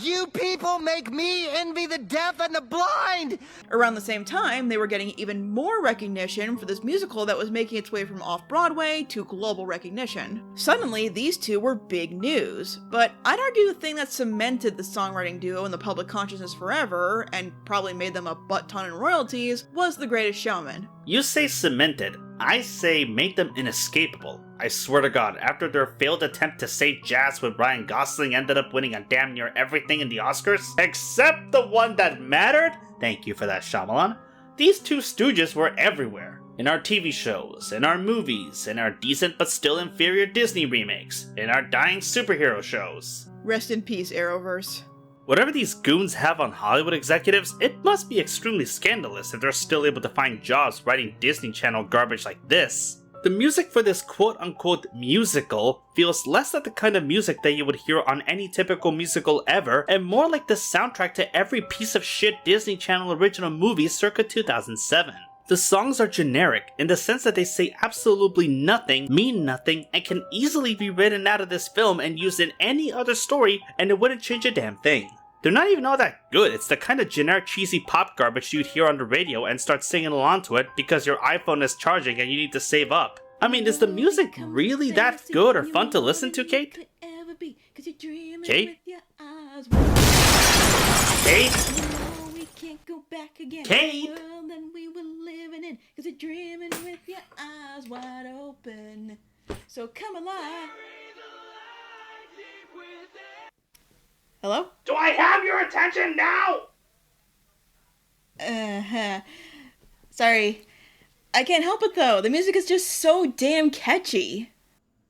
S5: You people make make me envy the deaf and the blind!
S2: Around the same time, they were getting even more recognition for this musical that was making its way from off-Broadway to global recognition. Suddenly, these two were big news, but I'd argue the thing that cemented the songwriting duo in the public consciousness forever, and probably made them a butt-ton in royalties, was The Greatest Showman.
S1: You say cemented, I say made them inescapable. I swear to God, after their failed attempt to save jazz when Ryan Gosling ended up winning on damn near everything in the Oscars, except the one that mattered, thank you for that, Shyamalan, these two stooges were everywhere. In our TV shows, in our movies, in our decent but still inferior Disney remakes, in our dying superhero shows.
S2: Rest in peace, Arrowverse.
S1: Whatever these goons have on Hollywood executives, it must be extremely scandalous if they're still able to find jobs writing Disney Channel garbage like this. The music for this quote-unquote musical feels less like the kind of music that you would hear on any typical musical ever, and more like the soundtrack to every piece of shit Disney Channel original movie circa 2007. The songs are generic in the sense that they say absolutely nothing, mean nothing, and can easily be written out of this film and used in any other story and it wouldn't change a damn thing. They're not even all that good. It's the kind of generic cheesy pop garbage you'd hear on the radio and start singing along to it because your iPhone is charging and you need to save up. I mean, is the music really that good or fun to listen to, Kate? Kate? Kate? Kate?
S2: So come alive. Hello?
S1: Do I have your attention now?
S2: Sorry. I can't help it though. The music is just so damn catchy.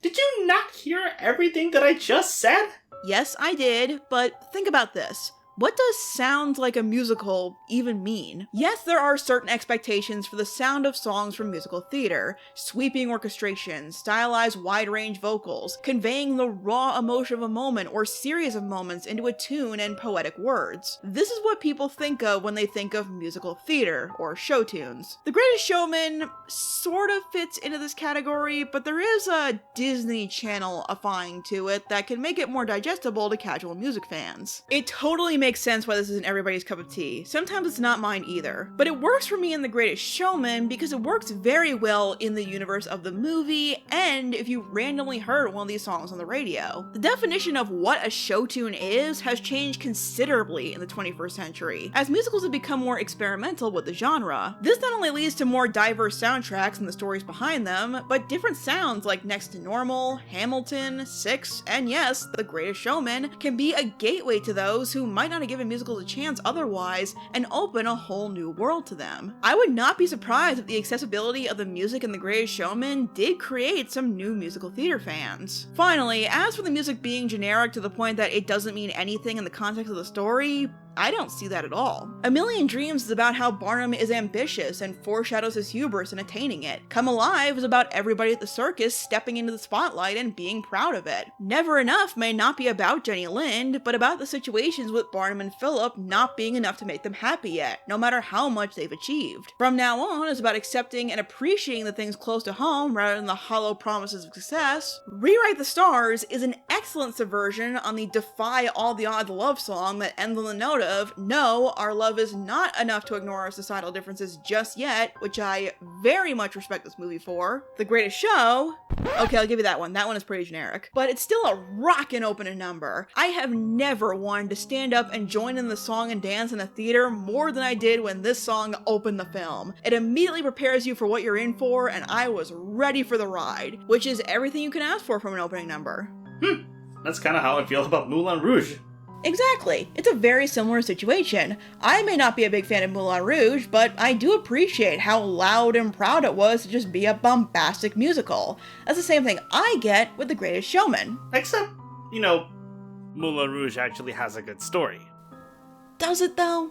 S1: Did you not hear everything that I just said?
S2: Yes, I did, but think about this. What does sound like a musical even mean? Yes, there are certain expectations for the sound of songs from musical theater. Sweeping orchestration, stylized wide-range vocals, conveying the raw emotion of a moment or series of moments into a tune and poetic words. This is what people think of when they think of musical theater, or show tunes. The Greatest Showman sort of fits into this category, but there is a Disney Channel-ifying to it that can make it more digestible to casual music fans. It totally makes sense why this isn't everybody's cup of tea. Sometimes it's not mine either. But it works for me in The Greatest Showman because it works very well in the universe of the movie and if you randomly heard one of these songs on the radio. The definition of what a show tune is has changed considerably in the 21st century, as musicals have become more experimental with the genre. This not only leads to more diverse soundtracks and the stories behind them, but different sounds like Next to Normal, Hamilton, Six, and yes, The Greatest Showman can be a gateway to those who might not have given musicals a chance otherwise and open a whole new world to them. I would not be surprised if the accessibility of the music in The Greatest Showman did create some new musical theater fans. Finally, as for the music being generic to the point that it doesn't mean anything in the context of the story, I don't see that at all. A Million Dreams is about how Barnum is ambitious and foreshadows his hubris in attaining it. Come Alive is about everybody at the circus stepping into the spotlight and being proud of it. Never Enough may not be about Jenny Lind, but about the situations with Barnum and Philip not being enough to make them happy yet, no matter how much they've achieved. From Now On is about accepting and appreciating the things close to home rather than the hollow promises of success. Rewrite the Stars is an excellent subversion on the Defy All the Odds love song that ends on the note of, no, our love is not enough to ignore our societal differences just yet, which I very much respect this movie for. The Greatest Show, okay, I'll give you that one. That one is pretty generic. But it's still a rockin' opening number. I have never wanted to stand up and join in the song and dance in a theater more than I did when this song opened the film. It immediately prepares you for what you're in for, and I was ready for the ride, which is everything you can ask for from an opening number.
S1: That's kind of how I feel about Moulin Rouge.
S2: Exactly. It's a very similar situation. I may not be a big fan of Moulin Rouge, but I do appreciate how loud and proud it was to just be a bombastic musical. That's the same thing I get with The Greatest Showman.
S1: Except, Moulin Rouge actually has a good story.
S2: Does it though?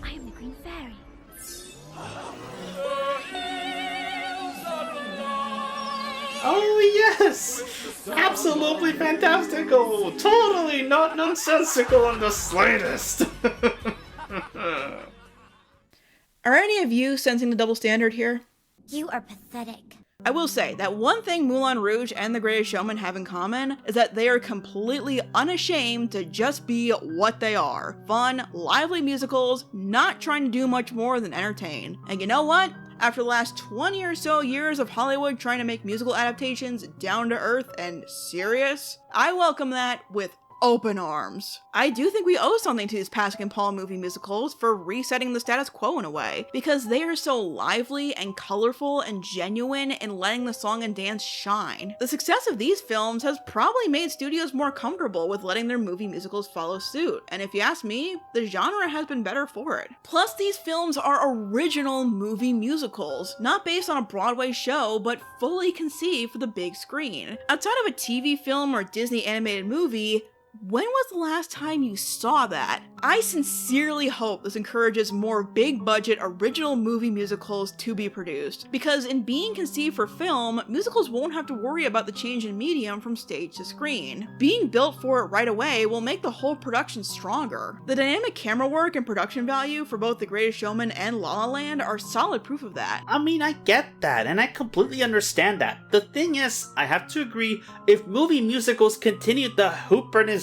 S10: I am the Green Fairy.
S1: Oh yes! Absolutely fantastical! Totally not nonsensical in the slightest!
S2: Are any of you sensing the double standard here?
S10: You are pathetic.
S2: I will say that one thing Moulin Rouge and The Greatest Showman have in common is that they are completely unashamed to just be what they are. Fun, lively musicals, not trying to do much more than entertain. And you know what? After the last 20 or so years of Hollywood trying to make musical adaptations down to earth and serious, I welcome that with open arms. I do think we owe something to these Pasek and Paul movie musicals for resetting the status quo in a way, because they are so lively and colorful and genuine in letting the song and dance shine. The success of these films has probably made studios more comfortable with letting their movie musicals follow suit, and if you ask me, the genre has been better for it. Plus, these films are original movie musicals, not based on a Broadway show, but fully conceived for the big screen. Outside of a TV film or Disney animated movie, when was the last time you saw that? I sincerely hope this encourages more big-budget original movie musicals to be produced, because in being conceived for film, musicals won't have to worry about the change in medium from stage to screen. Being built for it right away will make the whole production stronger. The dynamic camera work and production value for both The Greatest Showman and La La Land are solid proof of that.
S1: I mean, I get that, and I completely understand that. The thing is, I have to agree, if movie musicals continued the hoopernization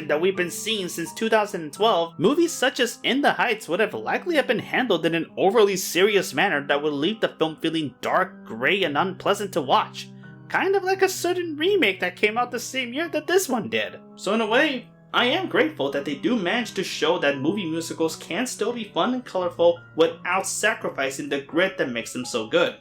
S1: that we've been seeing since 2012, movies such as In the Heights would have likely been handled in an overly serious manner that would leave the film feeling dark, gray, and unpleasant to watch. Kind of like a certain remake that came out the same year that this one did. So in a way, I am grateful that they do manage to show that movie musicals can still be fun and colorful without sacrificing the grit that makes them so good.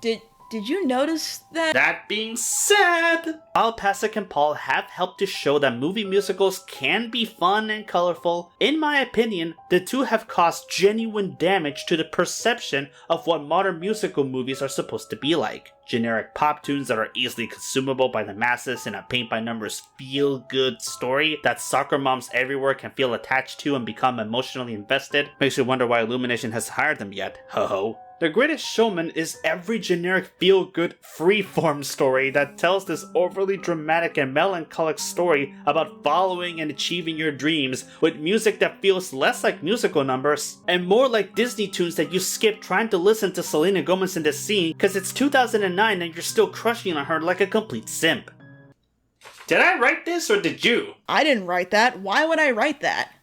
S2: Did you notice that?
S1: That being said, while Pasek and Paul have helped to show that movie musicals can be fun and colorful, in my opinion, the two have caused genuine damage to the perception of what modern musical movies are supposed to be like. Generic pop tunes that are easily consumable by the masses in a paint-by-numbers feel-good story that soccer moms everywhere can feel attached to and become emotionally invested. Makes you wonder why Illumination has hired them yet, ho-ho. The Greatest Showman is every generic feel-good freeform story that tells this overly dramatic and melancholic story about following and achieving your dreams with music that feels less like musical numbers and more like Disney tunes that you skip trying to listen to Selena Gomez in the scene because it's 2009 and you're still crushing on her like a complete simp. Did I write this or did you?
S2: I didn't write that. Why would I write that?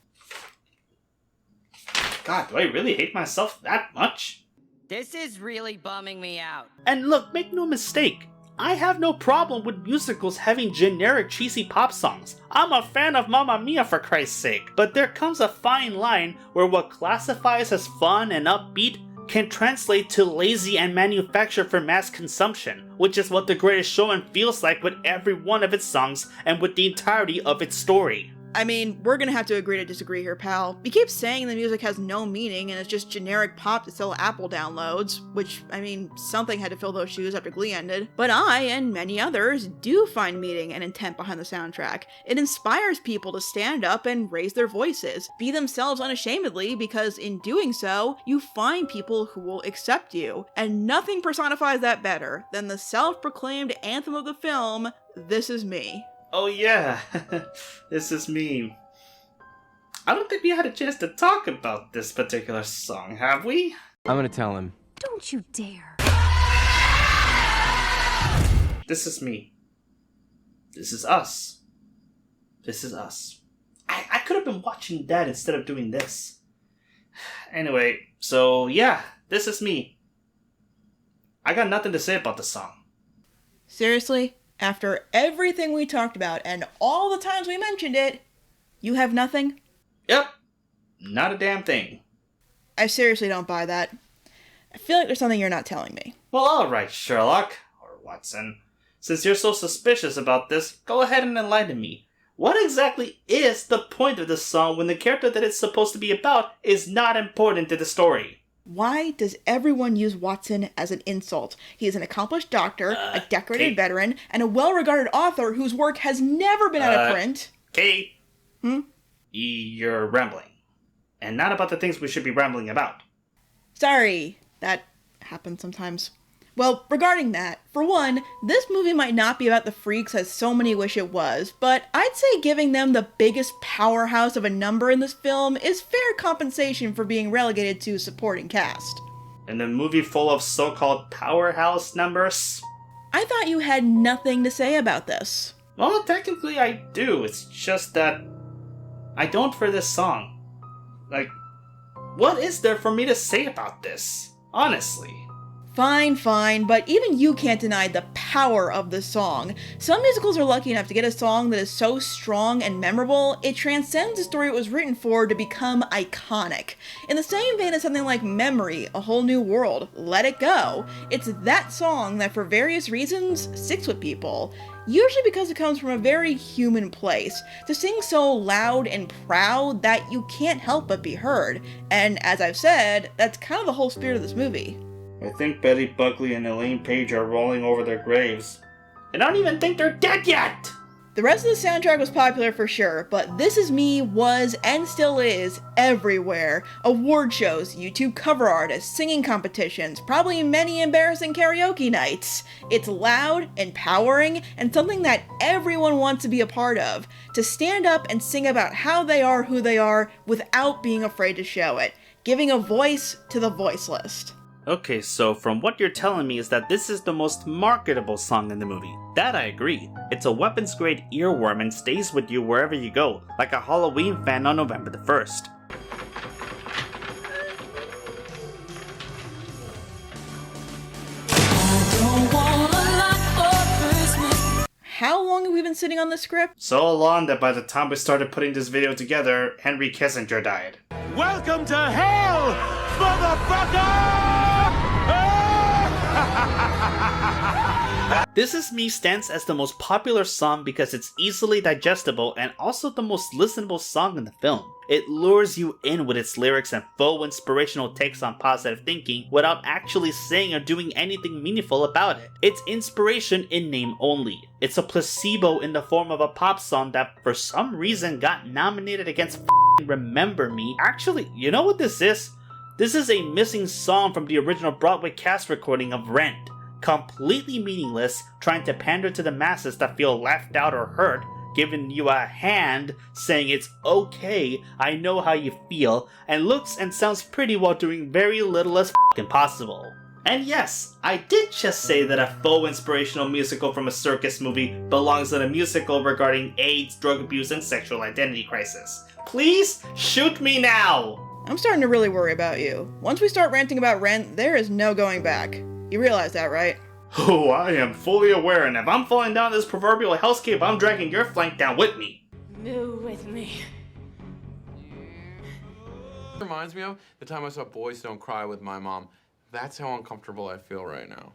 S1: God, do I really hate myself that much?
S13: This is really bumming me out.
S1: And look, make no mistake, I have no problem with musicals having generic cheesy pop songs. I'm a fan of Mamma Mia for Christ's sake. But there comes a fine line where what classifies as fun and upbeat can translate to lazy and manufactured for mass consumption, which is what The Greatest Showman feels like with every one of its songs and with the entirety of its story.
S2: I mean, we're gonna have to agree to disagree here, pal. You keep saying the music has no meaning and it's just generic pop to sell Apple downloads, which, I mean, something had to fill those shoes after Glee ended. But I, and many others, do find meaning and intent behind the soundtrack. It inspires people to stand up and raise their voices, be themselves unashamedly, because in doing so, you find people who will accept you. And nothing personifies that better than the self-proclaimed anthem of the film, This Is Me.
S1: Oh yeah, this is me. I don't think we had a chance to talk about this particular song, have we?
S14: I'm gonna tell him.
S10: Don't you dare.
S1: This is me. This is us. This is us. I could have been watching that instead of doing this. Anyway, so yeah, this is me. I got nothing to say about the song.
S2: Seriously? After everything we talked about and all the times we mentioned it, you have nothing?
S1: Yep. Not a damn thing.
S2: I seriously don't buy that. I feel like there's something you're not telling me.
S1: Well, alright, Sherlock, or Watson. Since you're so suspicious about this, go ahead and enlighten me. What exactly is the point of the song when the character that it's supposed to be about is not important to the story?
S2: Why does everyone use Watson as an insult? He is an accomplished doctor, a decorated
S1: Kate.
S2: veteran, and a well-regarded author whose work has never been out of print.
S1: Kate. You're rambling. And not about the things we should be rambling about.
S2: Sorry, that happens sometimes. Well, regarding that, for one, this movie might not be about the freaks as so many wish it was, but I'd say giving them the biggest powerhouse of a number in this film is fair compensation for being relegated to supporting cast.
S1: In a movie full of so-called powerhouse numbers?
S2: I thought you had nothing to say about this.
S1: Well, technically I do. It's just that I don't for this song. Like, what is there for me to say about this? Honestly.
S2: Fine, but even you can't deny the power of the song. Some musicals are lucky enough to get a song that is so strong and memorable, it transcends the story it was written for to become iconic. In the same vein as something like Memory, A Whole New World, Let It Go, it's that song that for various reasons sticks with people. Usually because it comes from a very human place, to sing so loud and proud that you can't help but be heard. And as I've said, that's kind of the whole spirit of this movie.
S1: I think Betty Buckley and Elaine Page are rolling over their graves. I don't even think they're dead yet!
S2: The rest of the soundtrack was popular for sure, but This Is Me was, and still is, everywhere. Award shows, YouTube cover artists, singing competitions, probably many embarrassing karaoke nights. It's loud, empowering, and something that everyone wants to be a part of. To stand up and sing about how they are who they are without being afraid to show it. Giving a voice to the voiceless.
S1: Okay, so from what you're telling me is that this is the most marketable song in the movie. That I agree. It's a weapons-grade earworm and stays with you wherever you go, like a Halloween fan on November the 1st.
S2: How long have we been sitting on this script?
S1: So long that by the time we started putting this video together, Henry Kissinger died.
S5: Welcome to hell, motherfucker!
S1: This Is Me stands as the most popular song because it's easily digestible and also the most listenable song in the film. It lures you in with its lyrics and faux inspirational takes on positive thinking without actually saying or doing anything meaningful about it. It's inspiration in name only. It's a placebo in the form of a pop song that for some reason got nominated against Remember Me. Actually, you know what this is? This is a missing song from the original Broadway cast recording of Rent. Completely meaningless, trying to pander to the masses that feel left out or hurt, giving you a hand, saying it's okay, I know how you feel, and looks and sounds pretty while doing very little as possible. And yes, I did just say that a faux inspirational musical from a circus movie belongs in a musical regarding AIDS, drug abuse, and sexual identity crisis. Please shoot me now!
S2: I'm starting to really worry about you. Once we start ranting about Rent, there is no going back. You realize that, right?
S1: Oh, I am fully aware, and if I'm falling down this proverbial hellscape, I'm dragging your flank down with me.
S12: Move with me.
S14: Reminds me of the time I saw Boys Don't Cry with my mom. That's how uncomfortable I feel right now.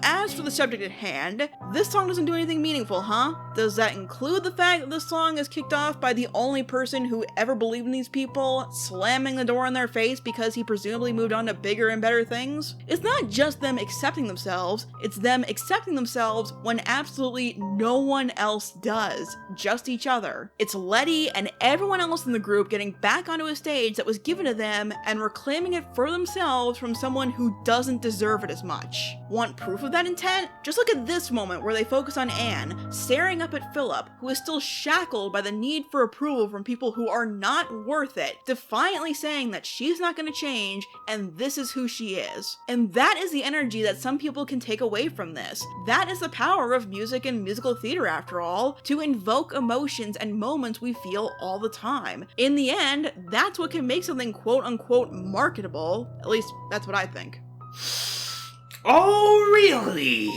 S2: As for the subject at hand, this song doesn't do anything meaningful, huh? Does that include the fact that this song is kicked off by the only person who ever believed in these people, slamming the door in their face because he presumably moved on to bigger and better things? It's not just them accepting themselves, it's them accepting themselves when absolutely no one else does, just each other. It's Letty and everyone else in the group getting back onto a stage that was given to them and reclaiming it for themselves from someone who doesn't deserve it as much. Want proof of that intent? Just look at this moment where they focus on Anne, staring up at Philip, who is still shackled by the need for approval from people who are not worth it, defiantly saying that she's not going to change and this is who she is. And that is the energy that some people can take away from this. That is the power of music and musical theater after all, to invoke emotions and moments we feel all the time. In the end, that's what can make something quote unquote marketable. At least that's what I think.
S1: Oh, really?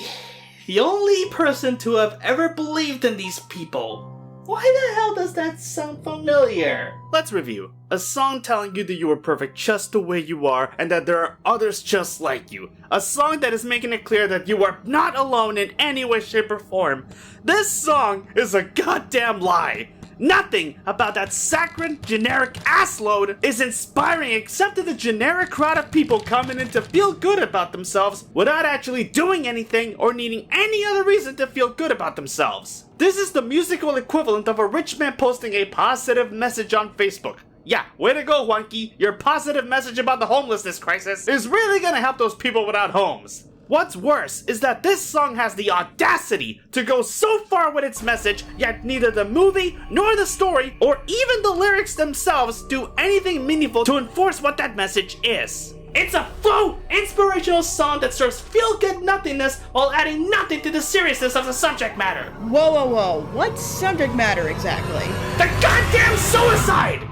S1: The only person to have ever believed in these people. Why the hell does that sound familiar? Let's review. A song telling you that you are perfect just the way you are and that there are others just like you. A song that is making it clear that you are not alone in any way, shape, or form. This song is a goddamn lie. Nothing about that saccharine, generic assload is inspiring except to the generic crowd of people coming in to feel good about themselves without actually doing anything or needing any other reason to feel good about themselves. This is the musical equivalent of a rich man posting a positive message on Facebook. Yeah, way to go, Wonky. Your positive message about the homelessness crisis is really gonna help those people without homes. What's worse is that this song has the audacity to go so far with its message, yet neither the movie, nor the story, or even the lyrics themselves do anything meaningful to enforce what that message is. It's a faux inspirational song that serves feel-good nothingness while adding nothing to the seriousness of the subject matter.
S2: Whoa, whoa, whoa. What subject matter exactly?
S1: The goddamn suicide!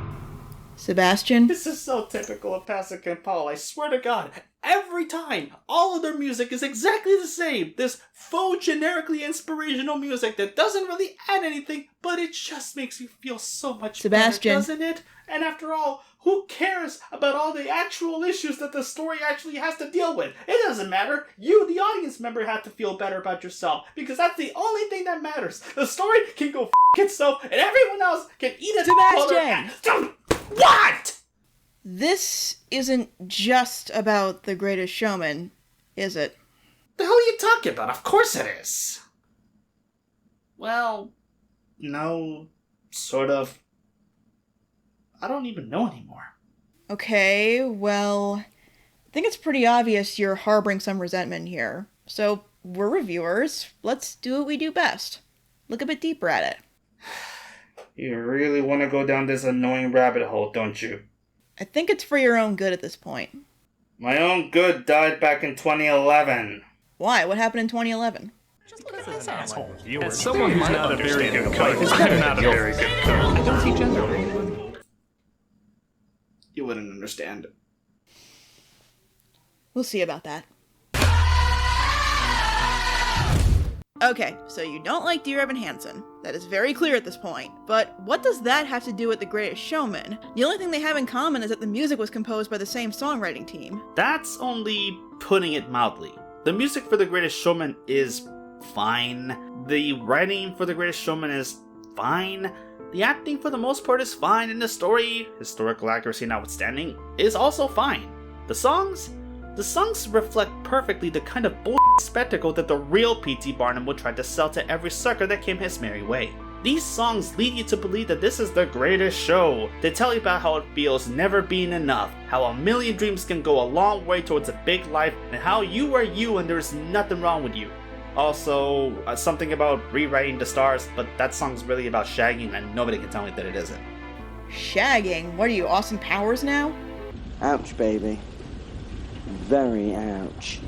S2: Sebastian?
S1: This is so typical of Pasek and Paul, I swear to God. Every time, all of their music is exactly the same. This faux generically inspirational music that doesn't really add anything, but it just makes you feel so much
S2: Sebastian.
S1: better, doesn't it? And after all, who cares about all the actual issues that the story actually has to deal with? It doesn't matter. You, the audience member, have to feel better about yourself, because that's the only thing that matters. The story can go f*** itself, and everyone else can eat it.
S2: Sebastian!
S1: What?
S2: This isn't just about The Greatest Showman, is it?
S1: The hell are you talking about? Of course it is. Well, no, sort of. I don't even know anymore.
S2: Okay, well, I think it's pretty obvious you're harboring some resentment here. So, we're reviewers. Let's do what we do best. Look a bit deeper at it.
S1: You really want to go down this annoying rabbit hole, don't you?
S2: I think it's for your own good at this point.
S1: My own good died back in 2011.
S2: Why? What happened in 2011?
S15: As someone who's not a very good cook, I'm not a very good cook. I don't see gender.
S1: You wouldn't understand.
S2: We'll see about that. Okay, so you don't like Dear Evan Hansen. That is very clear at this point. But what does that have to do with The Greatest Showman? The only thing they have in common is that the music was composed by the same songwriting team.
S1: That's only putting it mildly. The music for The Greatest Showman is fine. The writing for The Greatest Showman is fine. The acting for the most part is fine, and the story, historical accuracy notwithstanding, is also fine. The songs reflect perfectly the kind of bullshit spectacle that the real P.T. Barnum would try to sell to every sucker that came his merry way. These songs lead you to believe that this is the greatest show. They tell you about how it feels never being enough, how a million dreams can go a long way towards a big life, and how you are you and there's nothing wrong with you. Also, something about rewriting the stars, but that song's really about shagging and nobody can tell me that it isn't.
S2: Shagging? What are you, Austin Powers now?
S16: Ouch, baby. Very ouch.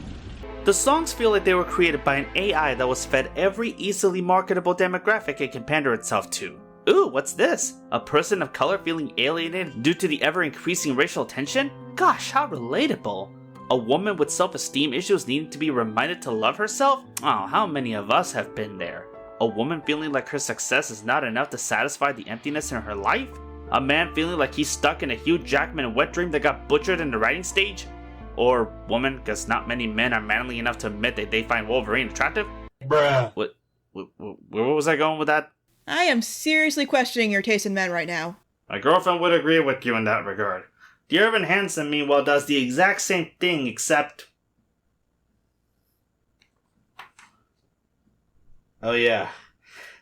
S1: The songs feel like they were created by an AI that was fed every easily marketable demographic it can pander itself to. Ooh, what's this? A person of color feeling alienated due to the ever-increasing racial tension? Gosh, how relatable. A woman with self-esteem issues needing to be reminded to love herself? Oh, how many of us have been there? A woman feeling like her success is not enough to satisfy the emptiness in her life? A man feeling like he's stuck in a Hugh Jackman wet dream that got butchered in the writing stage? Or woman, because not many men are manly enough to admit that they find Wolverine attractive?
S6: Bruh.
S1: Where was I going with that?
S2: I am seriously questioning your taste in men right now.
S1: My girlfriend would agree with you in that regard. Dear Evan Hansen, meanwhile, does the exact same thing, except... Oh yeah.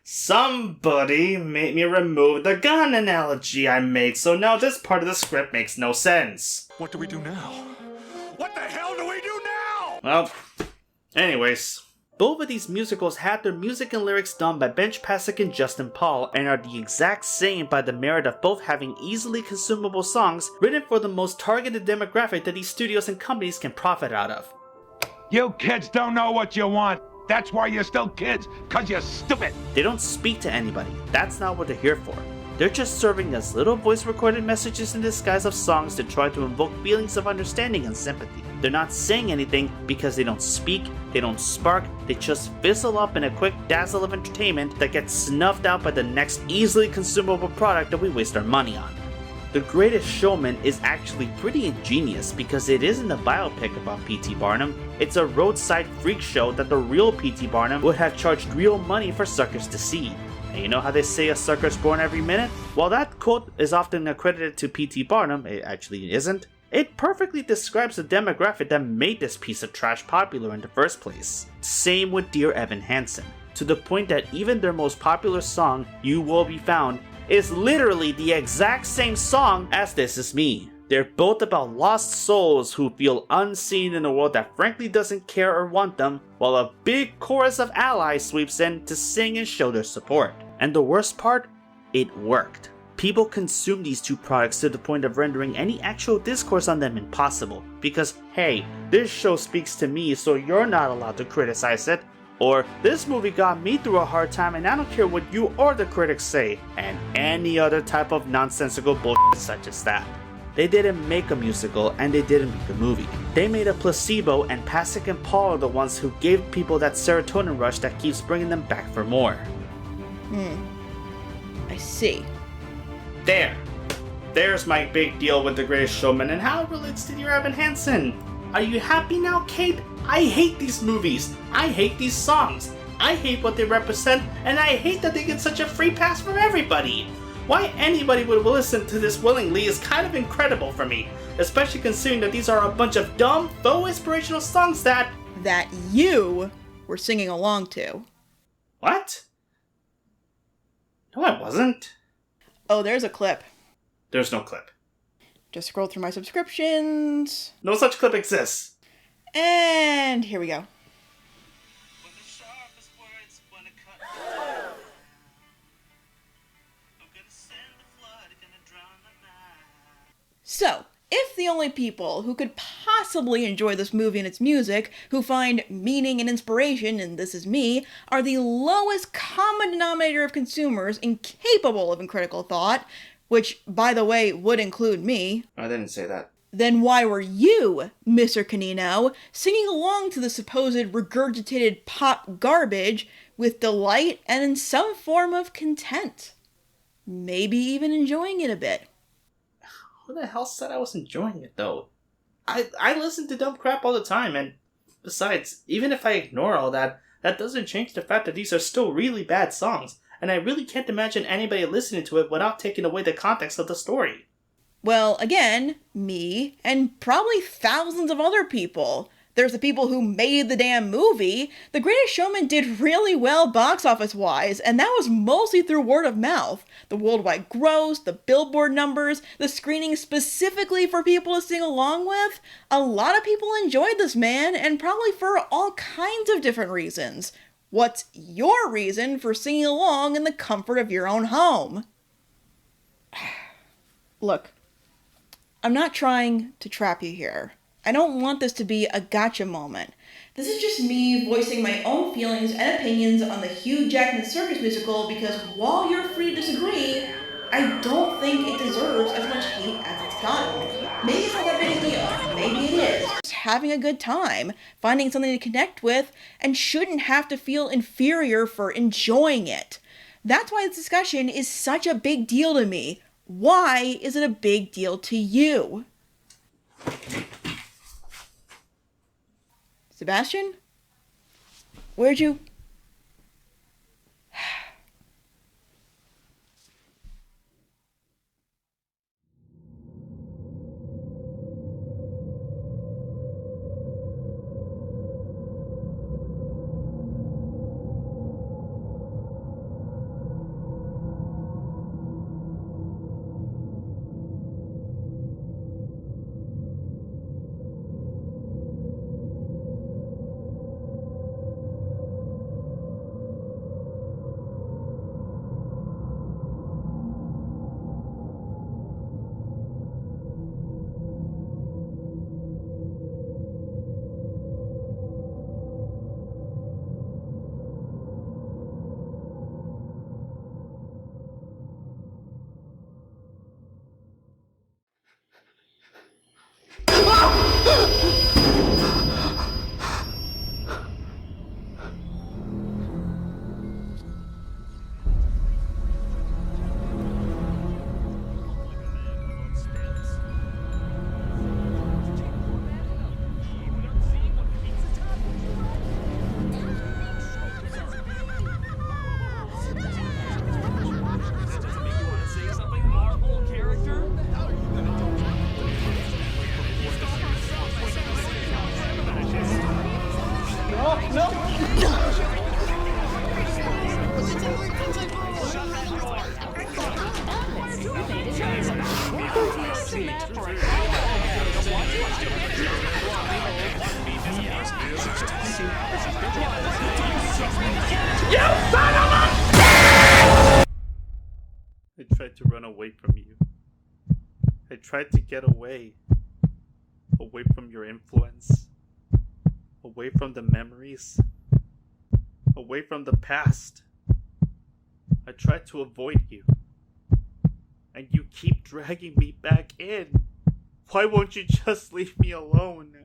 S1: Somebody made me remove the gun analogy I made, so now this part of the script makes no sense.
S4: What do we do now? What the hell do we do now?
S1: Well, anyways, both of these musicals had their music and lyrics done by Benj Pasek and Justin Paul, and are the exact same by the merit of both having easily consumable songs written for the most targeted demographic that these studios and companies can profit out of.
S17: You kids don't know what you want. That's why you're still kids, cause you're stupid.
S1: They don't speak to anybody. That's not what they're here for. They're just serving as little voice-recorded messages in disguise of songs to try to invoke feelings of understanding and sympathy. They're not saying anything because they don't speak, they don't spark, they just fizzle up in a quick dazzle of entertainment that gets snuffed out by the next easily consumable product that we waste our money on. The Greatest Showman is actually pretty ingenious because it isn't a biopic about P.T. Barnum, it's a roadside freak show that the real P.T. Barnum would have charged real money for suckers to see. And you know how they say a sucker's born every minute? While that quote is often accredited to P.T. Barnum, it actually isn't. It perfectly describes the demographic that made this piece of trash popular in the first place. Same with Dear Evan Hansen, to the point that even their most popular song, You Will Be Found, is literally the exact same song as This Is Me. They're both about lost souls who feel unseen in a world that frankly doesn't care or want them, while a big chorus of allies sweeps in to sing and show their support. And the worst part? It worked. People consume these two products to the point of rendering any actual discourse on them impossible, because hey, this show speaks to me so you're not allowed to criticize it, or this movie got me through a hard time and I don't care what you or the critics say, and any other type of nonsensical bullshit such as that. They didn't make a musical and they didn't make a movie. They made a placebo, and Pasek and Paul are the ones who gave people that serotonin rush that keeps bringing them back for more.
S2: I see.
S1: There's my big deal with The Greatest Showman and how it relates to Dear Evan Hansen. Are you happy now, Kate? I hate these movies. I hate these songs. I hate what they represent, and I hate that they get such a free pass from everybody. Why anybody would listen to this willingly is kind of incredible for me, especially considering that these are a bunch of dumb, faux inspirational songs that
S2: you were singing along to.
S1: What? No, I wasn't.
S2: Oh, there's a clip.
S1: There's no clip.
S2: Just scroll through my subscriptions.
S1: No such clip exists.
S2: And here we go. So, if the only people who could possibly enjoy this movie and its music, who find meaning and inspiration in This Is Me, are the lowest common denominator of consumers incapable of critical thought, which, by the way, would include me.
S1: I didn't say that.
S2: Then why were you, Mr. Canino, singing along to the supposed regurgitated pop garbage with delight and in some form of content? Maybe even enjoying it a bit.
S1: Who the hell said I was enjoying it, though? I listen to dumb crap all the time, and besides, even if I ignore all that, that doesn't change the fact that these are still really bad songs, and I really can't imagine anybody listening to it without taking away the context of the story.
S2: Well, again, me, and probably thousands of other people. There's the people who made the damn movie. The Greatest Showman did really well box office-wise, and that was mostly through word of mouth. The worldwide gross, the Billboard numbers, the screenings specifically for people to sing along with. A lot of people enjoyed this, man, and probably for all kinds of different reasons. What's your reason for singing along in the comfort of your own home? Look, I'm not trying to trap you here. I don't want this to be a gotcha moment. This is just me voicing my own feelings and opinions on the Hugh Jackman circus musical because while you're free to disagree, I don't think it deserves as much hate as it's gotten. Maybe it's not that big a deal. Maybe it is. Just having a good time, finding something to connect with, and shouldn't have to feel inferior for enjoying it. That's why this discussion is such a big deal to me. Why is it a big deal to you? Sebastian? Where'd you...
S1: I tried to run away from you. I tried to get away from your influence, away from the memories, away from the past. I tried to avoid you, and you keep dragging me back in. Why won't you just leave me alone?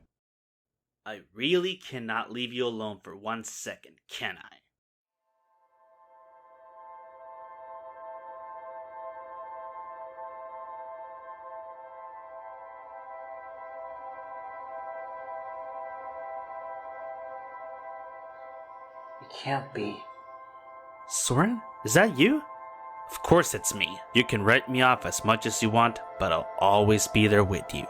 S1: I really cannot leave you alone for 1 second, can I?
S18: It can't be.
S1: Soren? Is that you? Of course it's me. You can write me off as much as you want, but I'll always be there with you.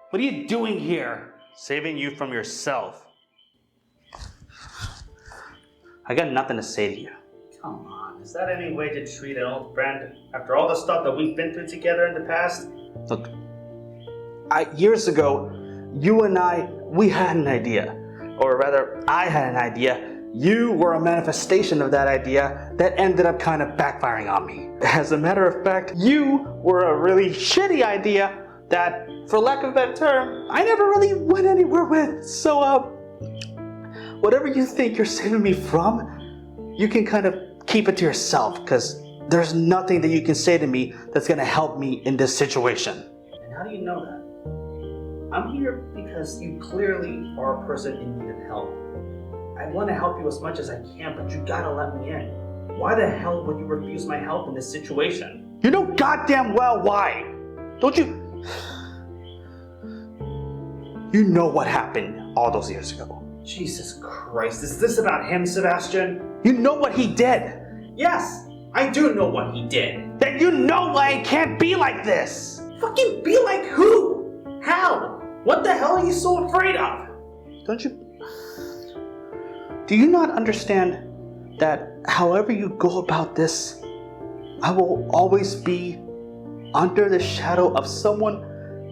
S18: What are you doing here?
S1: Saving you from yourself. I got nothing to say to you. Come on, is that any way to treat an old friend after all the stuff that we've been through together in the past?
S18: Look, years ago, you and we had an idea. Or rather, I had an idea. You were a manifestation of that idea that ended up kind of backfiring on me. As a matter of fact, you were a really shitty idea that, for lack of a better term, I never really went anywhere with. So, whatever you think you're saving me from, you can kind of keep it to yourself, because there's nothing that you can say to me that's going to help me in this situation.
S1: And how do you know that? I'm here because you clearly are a person in need of help. I want to help you as much as I can, but you gotta let me in. Why the hell would you refuse my help in this situation?
S18: You know goddamn well why. Don't you? You know what happened all those years ago.
S1: Jesus Christ, is this about him, Sebastian?
S18: You know what he did.
S1: Yes, I do know what he did.
S18: Then you know why it can't be like this.
S1: Fucking be like who? How? What the hell are you so afraid of?
S18: Do you not understand that however you go about this, I will always be under the shadow of someone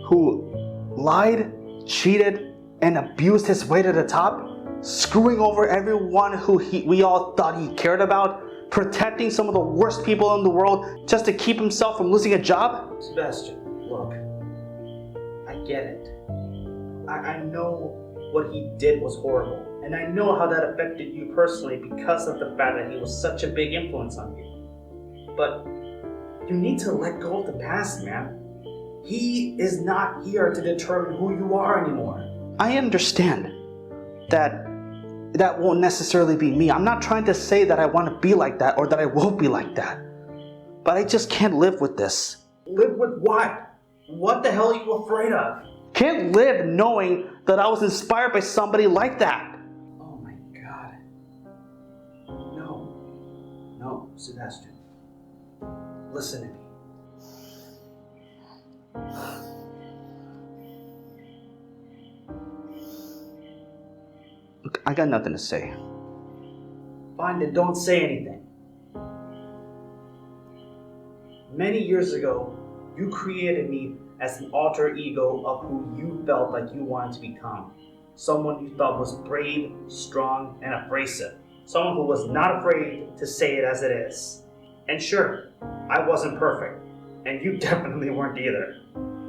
S18: who lied, cheated, and abused his way to the top, screwing over everyone who we all thought he cared about, protecting some of the worst people in the world just to keep himself from losing a job?
S1: Sebastian, look, I get it. I know what he did was horrible, and I know how that affected you personally because of the fact that he was such a big influence on you. But you need to let go of the past, man. He is not here to determine who you are anymore.
S18: I understand that won't necessarily be me. I'm not trying to say that I want to be like that or that I will be like that. But I just can't live with this.
S1: Live with what? What the hell are you afraid of?
S18: Can't live knowing that I was inspired by somebody like that.
S1: Oh my God. No, Sebastian. Listen to me.
S18: Look, I got nothing to say.
S1: Fine, then don't say anything. Many years ago, you created me as an alter ego of who you felt like you wanted to become. Someone you thought was brave, strong, and abrasive. Someone who was not afraid to say it as it is. And sure, I wasn't perfect, and you definitely weren't either.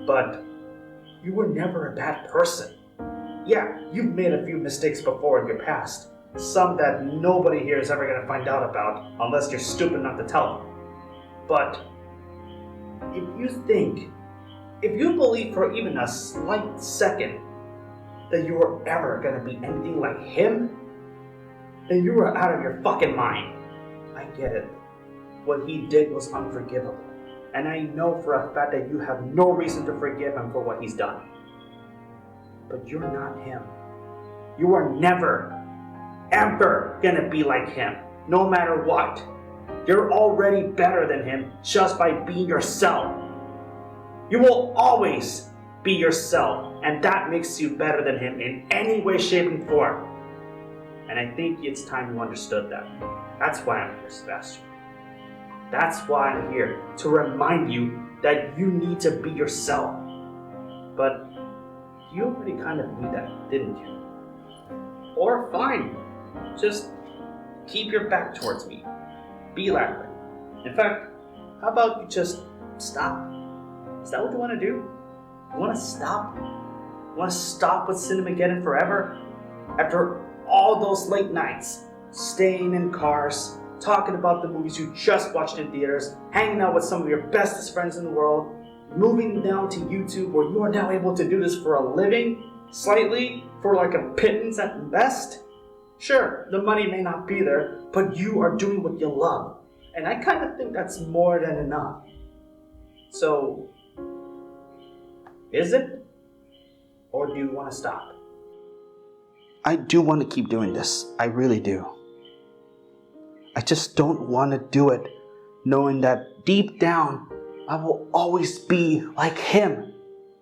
S1: But you were never a bad person. Yeah, you've made a few mistakes before in your past. Some that nobody here is ever going to find out about unless you're stupid enough to tell them. But if you believe for even a slight second that you were ever going to be anything like him, then you were out of your fucking mind. I get it. What he did was unforgivable. And I know for a fact that you have no reason to forgive him for what he's done. But you're not him. You are never, ever gonna be like him, no matter what. You're already better than him just by being yourself. You will always be yourself, and that makes you better than him in any way, shape, and form. And I think it's time you understood that. That's why I'm here, Sebastian. That's why I'm here, to remind you that you need to be yourself. But you already kind of knew that, didn't you? Or fine, Just keep your back towards me. Be laughing. In fact, how about you just stop? Is that what you want to do? You want to stop? You want to stop with Cinemageddon forever? After all those late nights, staying in cars, talking about the movies you just watched in theaters, hanging out with some of your bestest friends in the world, moving down to YouTube where you are now able to do this for a living, slightly, for like a pittance at best? Sure, the money may not be there, but you are doing what you love. And I kind of think that's more than enough. So, is it? Or do you want to stop?
S18: I do want to keep doing this. I really do. I just don't want to do it knowing that deep down I will always be like him.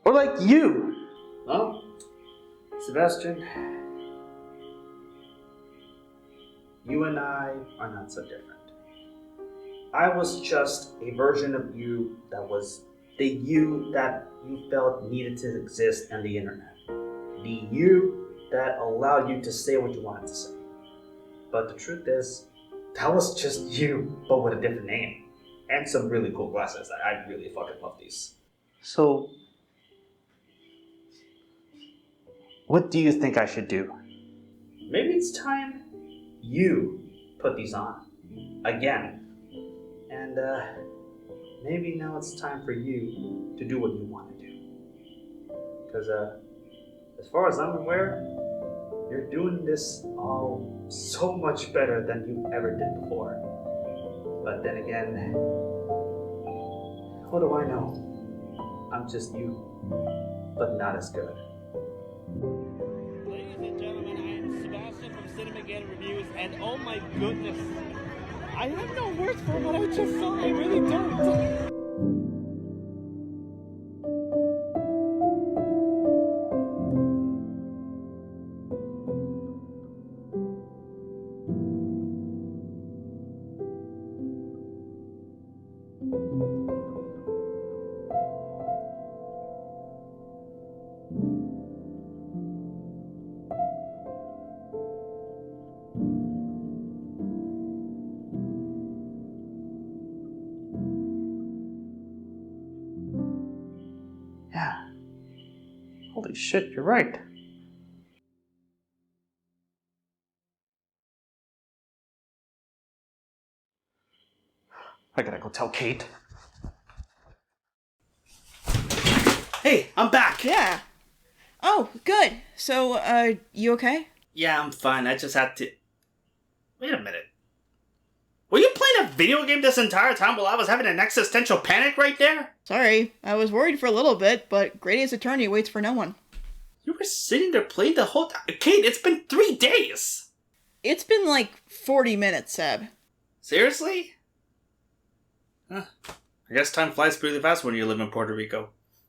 S18: Or like you.
S1: Well, Sebastian, you and I are not so different. I was just a version of you that was the you that you felt needed to exist on the internet. The you that allowed you to say what you wanted to say. But the truth is, that was just you, but with a different name. And some really cool glasses. I really fucking love these.
S18: So, what do you think I should do?
S1: Maybe it's time you put these on. Again. And maybe now it's time for you to do what you want to do. Because as far as I'm aware, you're doing this all so much better than you ever did before. But then again, what do I know? I'm just you, but not as good.
S19: Ladies and gentlemen, I am Sebastian from Cinemageddon Reviews, and oh my goodness, I have no words for what I just saw. I really don't.
S18: Yeah. Holy shit, you're right. I gotta go tell Kate.
S1: Hey, I'm back!
S2: Yeah. Oh, good. So, you okay?
S1: Yeah, I'm fine. I just had to... Wait a minute. Were you playing a video game this entire time while I was having an existential panic right there?
S2: Sorry, I was worried for a little bit, but Greatest Attorney waits for no one.
S1: You were sitting there playing the whole time. Kate, it's been 3 days!
S2: It's been like 40 minutes, Seb.
S1: Seriously? Huh. I guess time flies really fast when you live in Puerto Rico.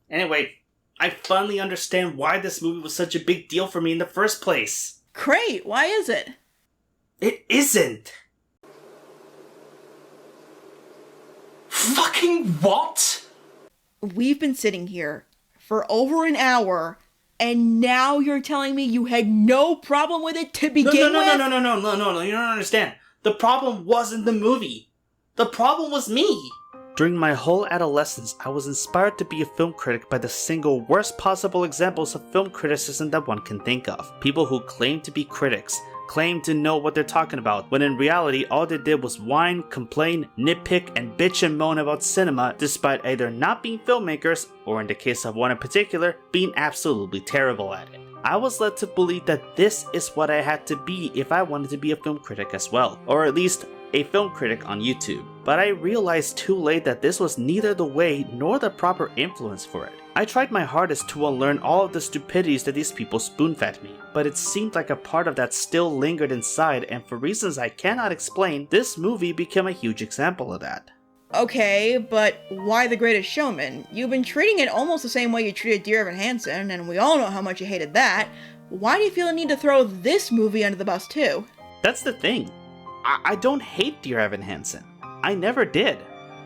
S1: Anyway, I finally understand why this movie was such a big deal for me in the first place.
S2: Great, why is it?
S1: It isn't! Fucking what?
S2: We've been sitting here for over an hour, and now you're telling me you had no problem with it to begin with?
S1: No, you don't understand. The problem wasn't the movie. The problem was me. During my whole adolescence, I was inspired to be a film critic by the single worst possible examples of film criticism that one can think of. People who claim to be critics, claim to know what they're talking about, when in reality all they did was whine, complain, nitpick, and bitch and moan about cinema despite either not being filmmakers, or in the case of one in particular, being absolutely terrible at it. I was led to believe that this is what I had to be if I wanted to be a film critic as well, or at least a film critic on YouTube. But I realized too late that this was neither the way nor the proper influence for it. I tried my hardest to unlearn all of the stupidities that these people spoon-fed me, but it seemed like a part of that still lingered inside, and for reasons I cannot explain, this movie became a huge example of that.
S2: Okay, but why The Greatest Showman? You've been treating it almost the same way you treated Dear Evan Hansen, and we all know how much you hated that. Why do you feel the need to throw this movie under the bus too?
S1: That's the thing. I don't hate Dear Evan Hansen. I never did.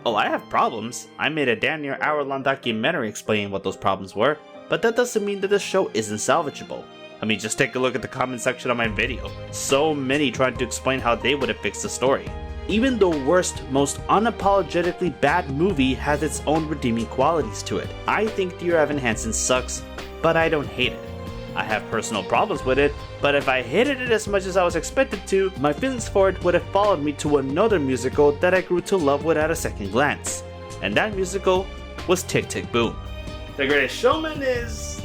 S1: Oh, I have problems. I made a damn near hour-long documentary explaining what those problems were, but that doesn't mean that the show isn't salvageable. I mean, just take a look at the comment section on my video. So many trying to explain how they would have fixed the story. Even the worst, most unapologetically bad movie has its own redeeming qualities to it. I think Dear Evan Hansen sucks, but I don't hate it. I have personal problems with it, but if I hated it as much as I was expected to, my feelings for it would have followed me to another musical that I grew to love without a second glance. And that musical was Tick Tick Boom. The Greatest Showman is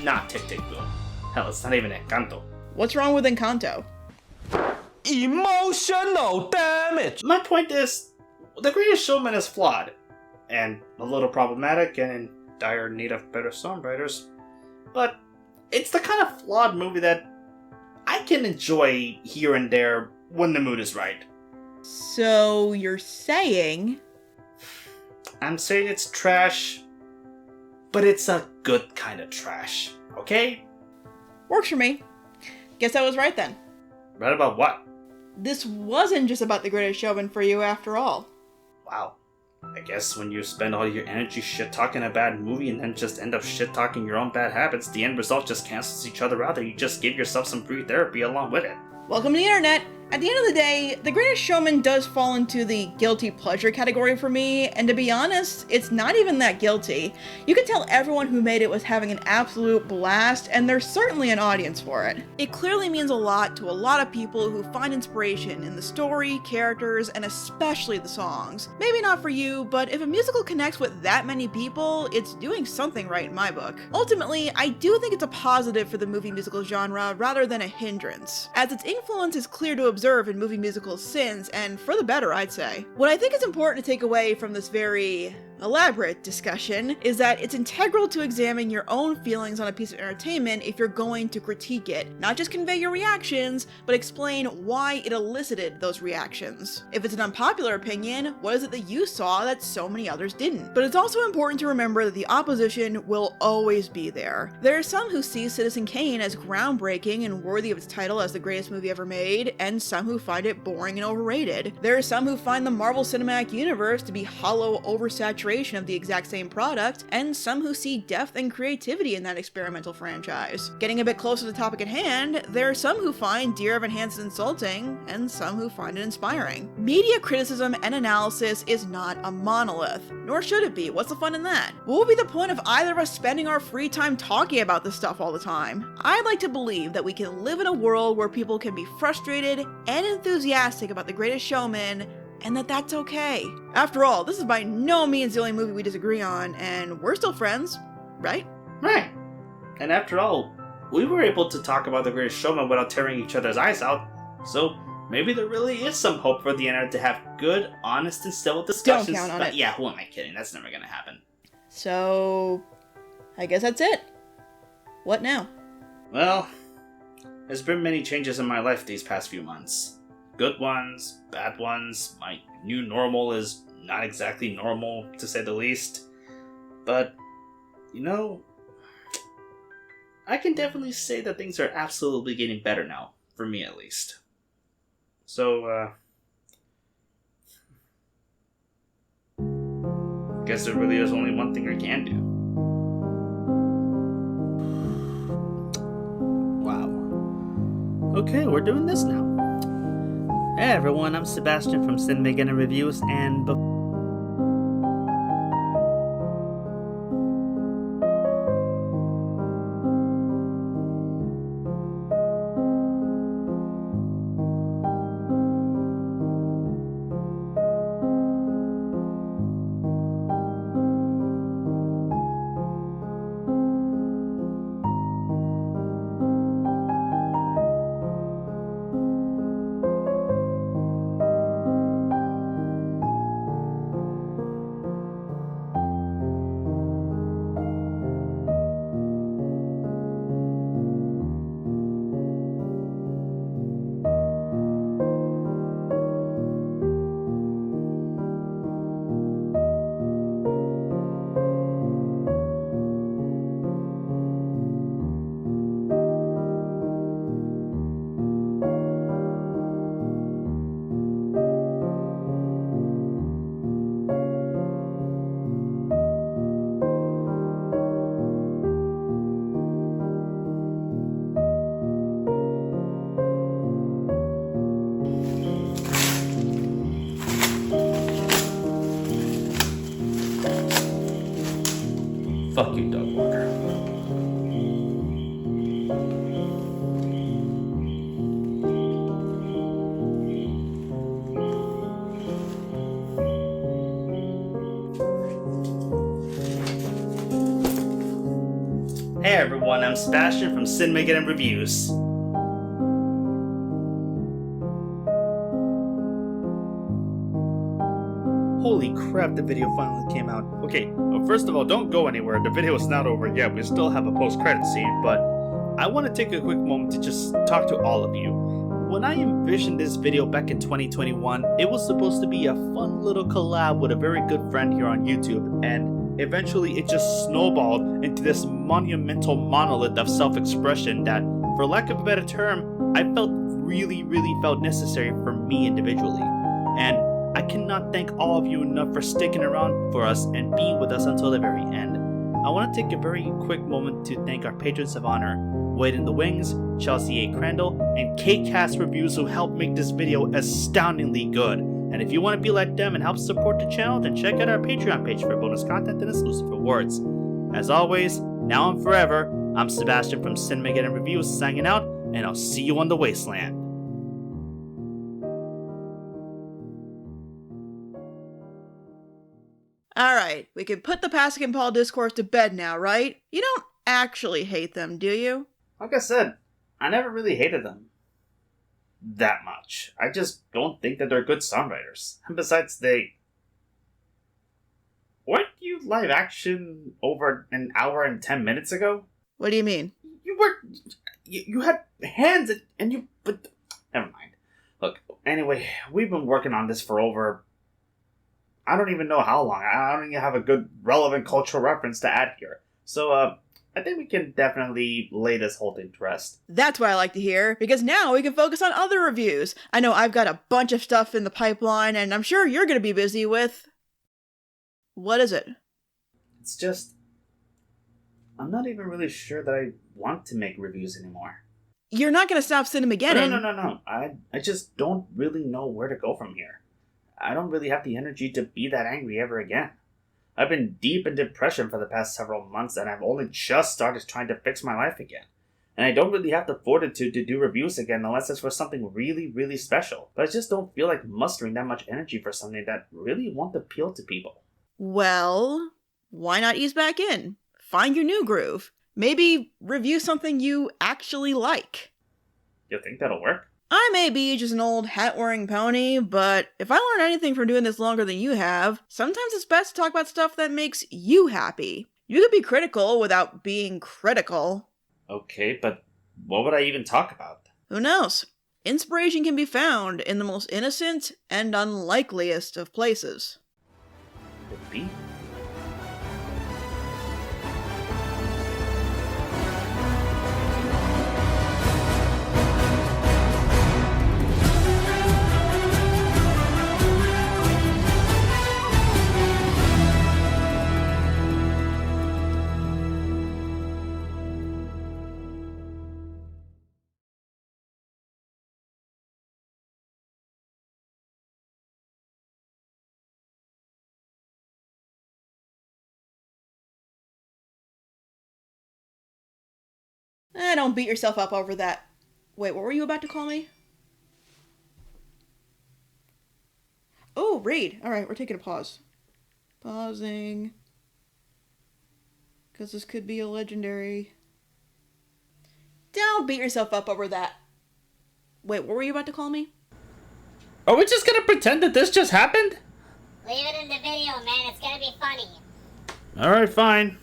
S1: not Tick Tick Boom. Hell, it's not even Encanto.
S2: What's wrong with Encanto?
S15: Emotional damage!
S1: My point is, The Greatest Showman is flawed, and a little problematic, and in dire need of better songwriters, but it's the kind of flawed movie that I can enjoy here and there when the mood is right.
S2: So you're saying...
S1: I'm saying it's trash, but it's a good kind of trash, okay?
S2: Works for me. Guess I was right then.
S1: Right about what?
S2: This wasn't just about The Greatest Showman for you after all.
S1: Wow. I guess when you spend all your energy shit-talking a bad movie and then just end up shit-talking your own bad habits, the end result just cancels each other out and you just give yourself some free therapy along with it.
S2: Welcome to the internet. At the end of the day, The Greatest Showman does fall into the guilty pleasure category for me, and to be honest, it's not even that guilty. You can tell everyone who made it was having an absolute blast, and there's certainly an audience for it. It clearly means a lot to a lot of people who find inspiration in the story, characters, and especially the songs. Maybe not for you, but if a musical connects with that many people, it's doing something right in my book. Ultimately, I do think it's a positive for the movie musical genre rather than a hindrance, as its influence is clear to observe in movie musicals since, and for the better, I'd say. What I think is important to take away from this very elaborate discussion is that it's integral to examine your own feelings on a piece of entertainment if you're going to critique it. Not just convey your reactions, but explain why it elicited those reactions. If it's an unpopular opinion, what is it that you saw that so many others didn't? But it's also important to remember that the opposition will always be there. There are some who see Citizen Kane as groundbreaking and worthy of its title as the greatest movie ever made, and some who find it boring and overrated. There are some who find the Marvel Cinematic Universe to be hollow oversaturation of the exact same product, and some who see depth and creativity in that experimental franchise. Getting a bit closer to the topic at hand, there are some who find Dear Evan Hansen insulting, and some who find it inspiring. Media criticism and analysis is not a monolith, nor should it be. What's the fun in that? What would be the point of either of us spending our free time talking about this stuff all the time? I'd like to believe that we can live in a world where people can be frustrated and enthusiastic about The Greatest Showman, and that's okay. After all, this is by no means the only movie we disagree on, and we're still friends, right?
S1: Right. And after all, we were able to talk about The Greatest Showman without tearing each other's eyes out, so maybe there really is some hope for the internet to have good, honest, and civil discussions.
S2: Don't count on it.
S1: Yeah, who am I kidding? That's never gonna happen.
S2: So, I guess that's it. What now?
S1: Well, there's been many changes in my life these past few months. Good ones, bad ones. My new normal is not exactly normal, to say the least. But, you know, I can definitely say that things are absolutely getting better now, for me at least. So, guess there really is only one thing I can do. Wow. Okay, we're doing this now. Hey everyone, I'm Sebastian from Cinema Again Reviews, and Hey everyone, I'm Sebastian from Cinemageddon Reviews. Holy crap, the video finally came out. Okay, well, first of all, don't go anywhere. The video is not over yet. We still have a post-credit scene, but I want to take a quick moment to just talk to all of you. When I envisioned this video back in 2021, it was supposed to be a fun little collab with a very good friend here on YouTube, and eventually it just snowballed into this monumental monolith of self-expression that, for lack of a better term, I felt really felt necessary for me individually. And I cannot thank all of you enough for sticking around for us and being with us until the very end. I want to take a very quick moment to thank our patrons of honor, Wade in the Wings, Chelsea A. Crandall, and KateCast Reviews, who helped make this video astoundingly good. And if you want to be like them and help support the channel, then check out our Patreon page for bonus content and exclusive rewards. As always, now and forever, I'm Sebastian from Cinemageddon Reviews signing out, and I'll see you on the wasteland.
S2: Alright, we can put the Pasek and Paul discourse to bed now, right? You don't actually hate them, do you?
S1: Like I said, I never really hated them that much. I just don't think that they're good songwriters. And besides, weren't you live action over an hour and 10 minutes ago?
S2: What do you mean?
S1: You had hands and you... But never mind. Look, anyway, we've been working on this for over... I don't even know how long. I don't even have a good relevant cultural reference to add here. So, I think we can definitely lay this whole thing to rest.
S2: That's what I like to hear, because now we can focus on other reviews. I know I've got a bunch of stuff in the pipeline, and I'm sure you're going to be busy with... What is it?
S1: It's just... I'm not even really sure that I want to make reviews anymore.
S2: You're not going to stop Cinemageddon.
S1: No. I just don't really know where to go from here. I don't really have the energy to be that angry ever again. I've been deep in depression for the past several months, and I've only just started trying to fix my life again. And I don't really have the fortitude to do reviews again unless it's for something really special. But I just don't feel like mustering that much energy for something that really won't appeal to people.
S2: Well, why not ease back in? Find your new groove. Maybe review something you actually like.
S1: You think that'll work?
S2: I may be just an old hat-wearing pony, but if I learned anything from doing this longer than you have, sometimes it's best to talk about stuff that makes you happy. You could be critical without being critical.
S1: Okay, but what would I even talk about?
S2: Who knows? Inspiration can be found in the most innocent and unlikeliest of places.
S1: Could be.
S2: Don't beat yourself up over that. Wait, what were you about to call me? Oh, read. Alright, we're taking a pause. Pausing. Because this could be a legendary. Don't beat yourself up over that. Wait, what were you about to call me?
S1: Are we just gonna pretend that this just happened?
S10: Leave it in the video, man. It's gonna be funny.
S1: Alright, fine.